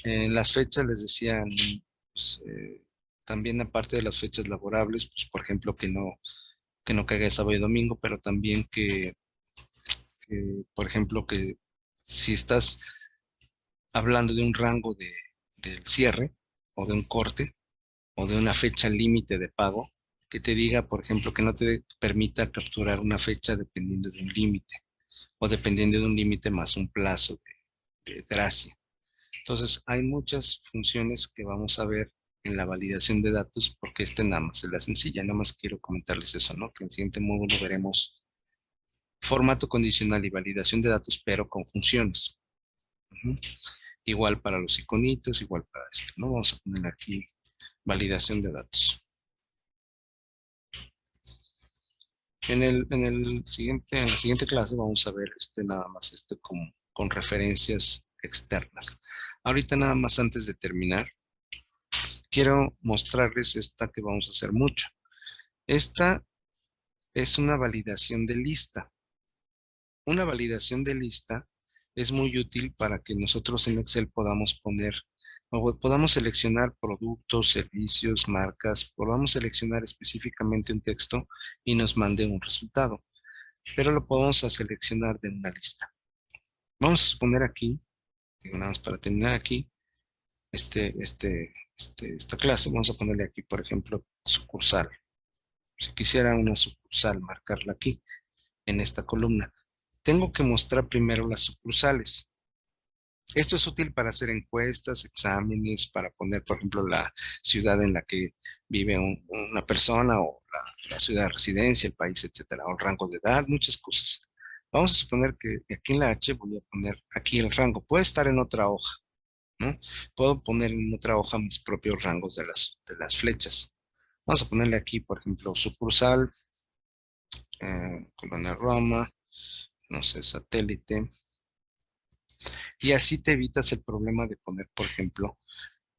En las fechas les decían, pues, también aparte de las fechas laborables, pues por ejemplo que no caiga sábado y domingo, pero también por ejemplo, que si estás hablando de un rango del cierre o de un corte o de una fecha límite de pago, que te diga, por ejemplo, que no te permita capturar una fecha dependiendo de un límite o dependiendo de un límite más un plazo de gracia. Entonces, hay muchas funciones que vamos a ver en la validación de datos, porque nada más es la sencilla. Nada más quiero comentarles eso, ¿no? Que en el siguiente módulo veremos formato condicional y validación de datos, pero con funciones. Ujú. Igual para los iconitos, igual para esto, ¿no? Vamos a poner aquí validación de datos. En la siguiente clase vamos a ver nada más con referencias externas. Ahorita nada más antes de terminar, quiero mostrarles esta que vamos a hacer mucho. Esta es una validación de lista. Una validación de lista es muy útil para que nosotros en Excel podamos poner o podamos seleccionar productos, servicios, marcas, podamos seleccionar específicamente un texto y nos mande un resultado, pero lo podemos seleccionar de una lista. Vamos a suponer aquí, digo, nada más para terminar aquí, esta clase, vamos a ponerle aquí, por ejemplo, sucursal. Si quisiera una sucursal, marcarla aquí, en esta columna. Tengo que mostrar primero las sucursales. Esto es útil para hacer encuestas, exámenes, para poner, por ejemplo, la ciudad en la que vive una persona o la ciudad de residencia, el país, etcétera, o el rango de edad, muchas cosas. Vamos a suponer que aquí en la H voy a poner aquí el rango. Puede estar en otra hoja, ¿no? Puedo poner en otra hoja mis propios rangos de las flechas. Vamos a ponerle aquí, por ejemplo, sucursal, Colonia Roma, no sé, satélite. Y así te evitas el problema de poner, por ejemplo,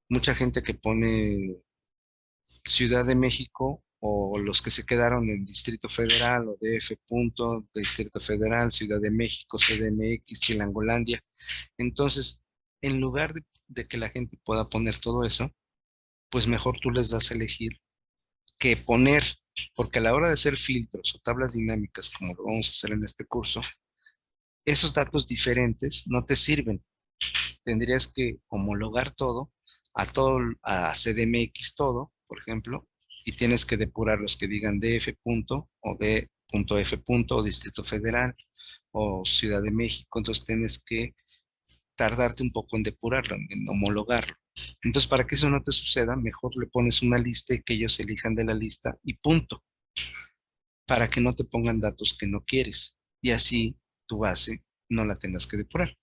mucha gente que pone Ciudad de México o los que se quedaron en Distrito Federal o DF punto, Distrito Federal, Ciudad de México, CDMX, Chilangolandia. Entonces, en lugar de que la gente pueda poner todo eso, pues mejor tú les das a elegir qué poner, porque a la hora de hacer filtros o tablas dinámicas, como lo vamos a hacer en este curso, esos datos diferentes no te sirven. Tendrías que homologar todo, a CDMX todo, por ejemplo, y tienes que depurar los que digan DF punto o D.F punto o Distrito Federal o Ciudad de México. Entonces tienes que tardarte un poco en depurarlo, en homologarlo. Entonces, para que eso no te suceda, mejor le pones una lista y que ellos elijan de la lista y punto, para que no te pongan datos que no quieres. Y así tu base no la tengas que depurar.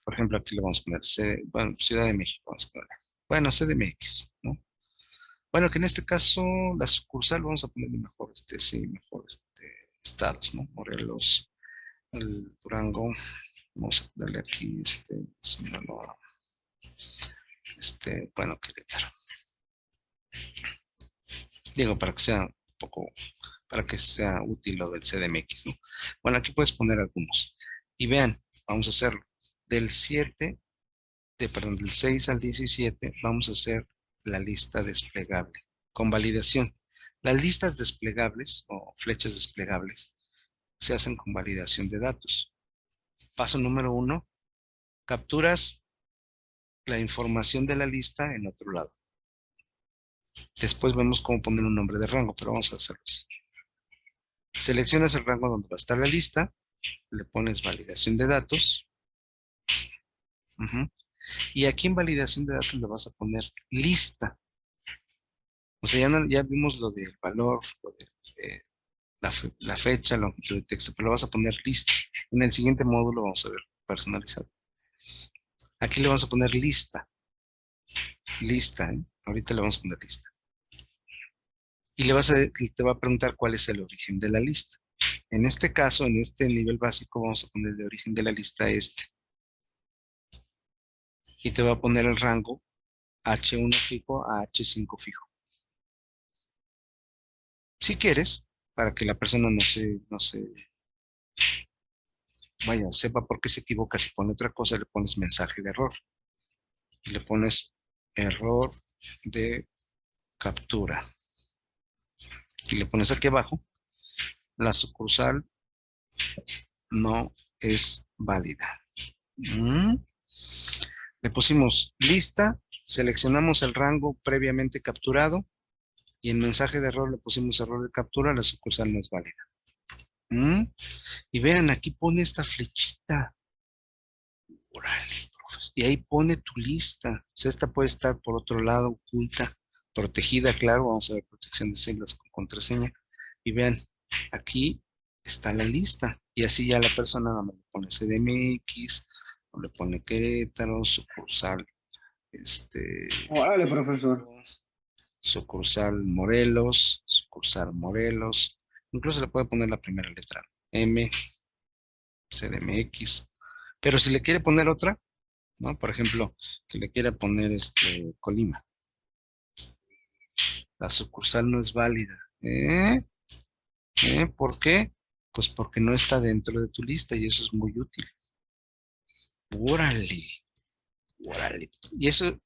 Por ejemplo, aquí le vamos a poner, bueno, Ciudad de México, vamos a poner. Bueno, CDMX, ¿no? Bueno, que en este caso la sucursal vamos a ponerle mejor, sí, mejor, estados, ¿no? Morelos, el Durango, vamos a ponerle aquí, Sinaloa, bueno, Querétaro. Digo, para que sea un poco, para que sea útil lo del CDMX, ¿no? Bueno, aquí puedes poner algunos. Y vean, vamos a hacerlo. Del 7 del 6 al 17 vamos a hacer la lista desplegable con validación. Las listas desplegables o flechas desplegables se hacen con validación de datos. Paso número 1, capturas la información de la lista en otro lado. Después vemos cómo poner un nombre de rango, pero vamos a hacerlo así. Seleccionas el rango donde va a estar la lista, le pones validación de datos, y aquí en validación de datos le vas a poner lista. O sea, ya vimos lo del valor, lo de la fecha, longitud de texto, pero lo vas a poner lista. En el siguiente módulo vamos a ver personalizado. Aquí le vamos a poner lista. Lista, ¿eh? Ahorita le vamos a poner lista. Y te va a preguntar cuál es el origen de la lista. En este caso, en este nivel básico, vamos a poner de origen de la lista este. Y te va a poner el rango H1 fijo a H5 fijo. Si quieres, para que la persona sepa por qué se equivoca, si pone otra cosa, le pones mensaje de error. Y le pones error de captura. Y le pones aquí abajo, la sucursal no es válida. Le pusimos lista, seleccionamos el rango previamente capturado y en mensaje de error le pusimos error de captura, la sucursal no es válida. Y vean, aquí pone esta flechita. Órale, profes. Y ahí pone tu lista. O sea, esta puede estar por otro lado oculta, protegida, claro. Vamos a ver protección de celdas con contraseña. Y vean, aquí está la lista. Y así ya la persona nada más le pone CDMX, o le pone Querétaro, sucursal, Órale, profesor. sucursal Morelos. Incluso le puede poner la primera letra, M, CDMX. Pero si le quiere poner otra, ¿no? Por ejemplo, que le quiera poner Colima. La sucursal no es válida. ¿Por qué? Pues porque no está dentro de tu lista y eso es muy útil. Órale, órale. Y eso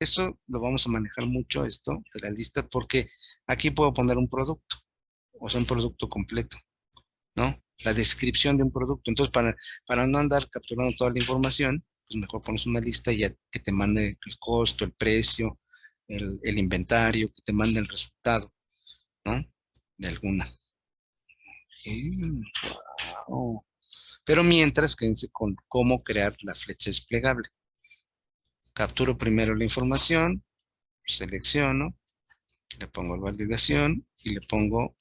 lo vamos a manejar mucho, esto de la lista, porque aquí puedo poner un producto, o sea, un producto completo, ¿no? La descripción de un producto. Entonces, para no andar capturando toda la información, pues mejor pones una lista y ya que te mande el costo, el precio, el inventario, que te mande el resultado, ¿no? De alguna. Wow. Pero mientras, quédense con cómo crear la flecha desplegable. Capturo primero la información, selecciono, le pongo validación y le pongo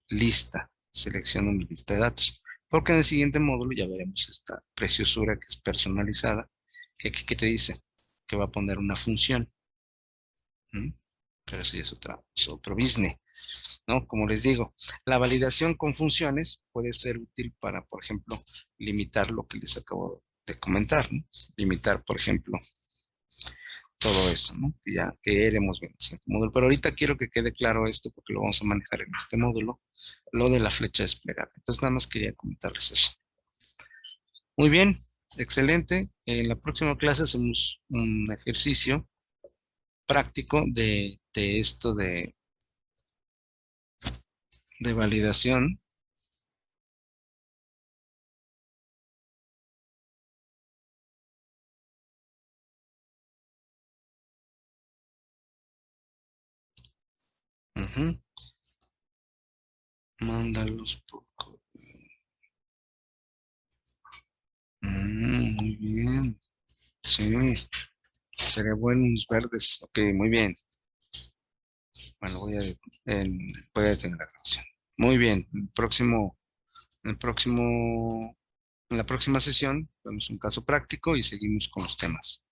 lista. Selecciono mi lista de datos. Porque en el siguiente módulo ya veremos esta preciosura que es personalizada, que aquí que te dice que va a poner una función. ¿Mm? Pero eso ya es otro business, ¿no? Como les digo, la validación con funciones puede ser útil para, por ejemplo, limitar lo que les acabo de comentar, ¿no? Limitar, por ejemplo, todo eso, ¿no? Que ya iremos viendo en el siguiente módulo. Pero ahorita quiero que quede claro esto porque lo vamos a manejar en este módulo, lo de la flecha desplegable. Entonces nada más quería comentarles eso. Muy bien, excelente. En la próxima clase hacemos un ejercicio práctico de esto de validación. Ujú. Mándalos por correo. Muy bien. Sí, sería buenos verdes. Ok, muy bien. Bueno, voy a detener la grabación. Muy bien. El próximo, en la próxima sesión vemos un caso práctico y seguimos con los temas.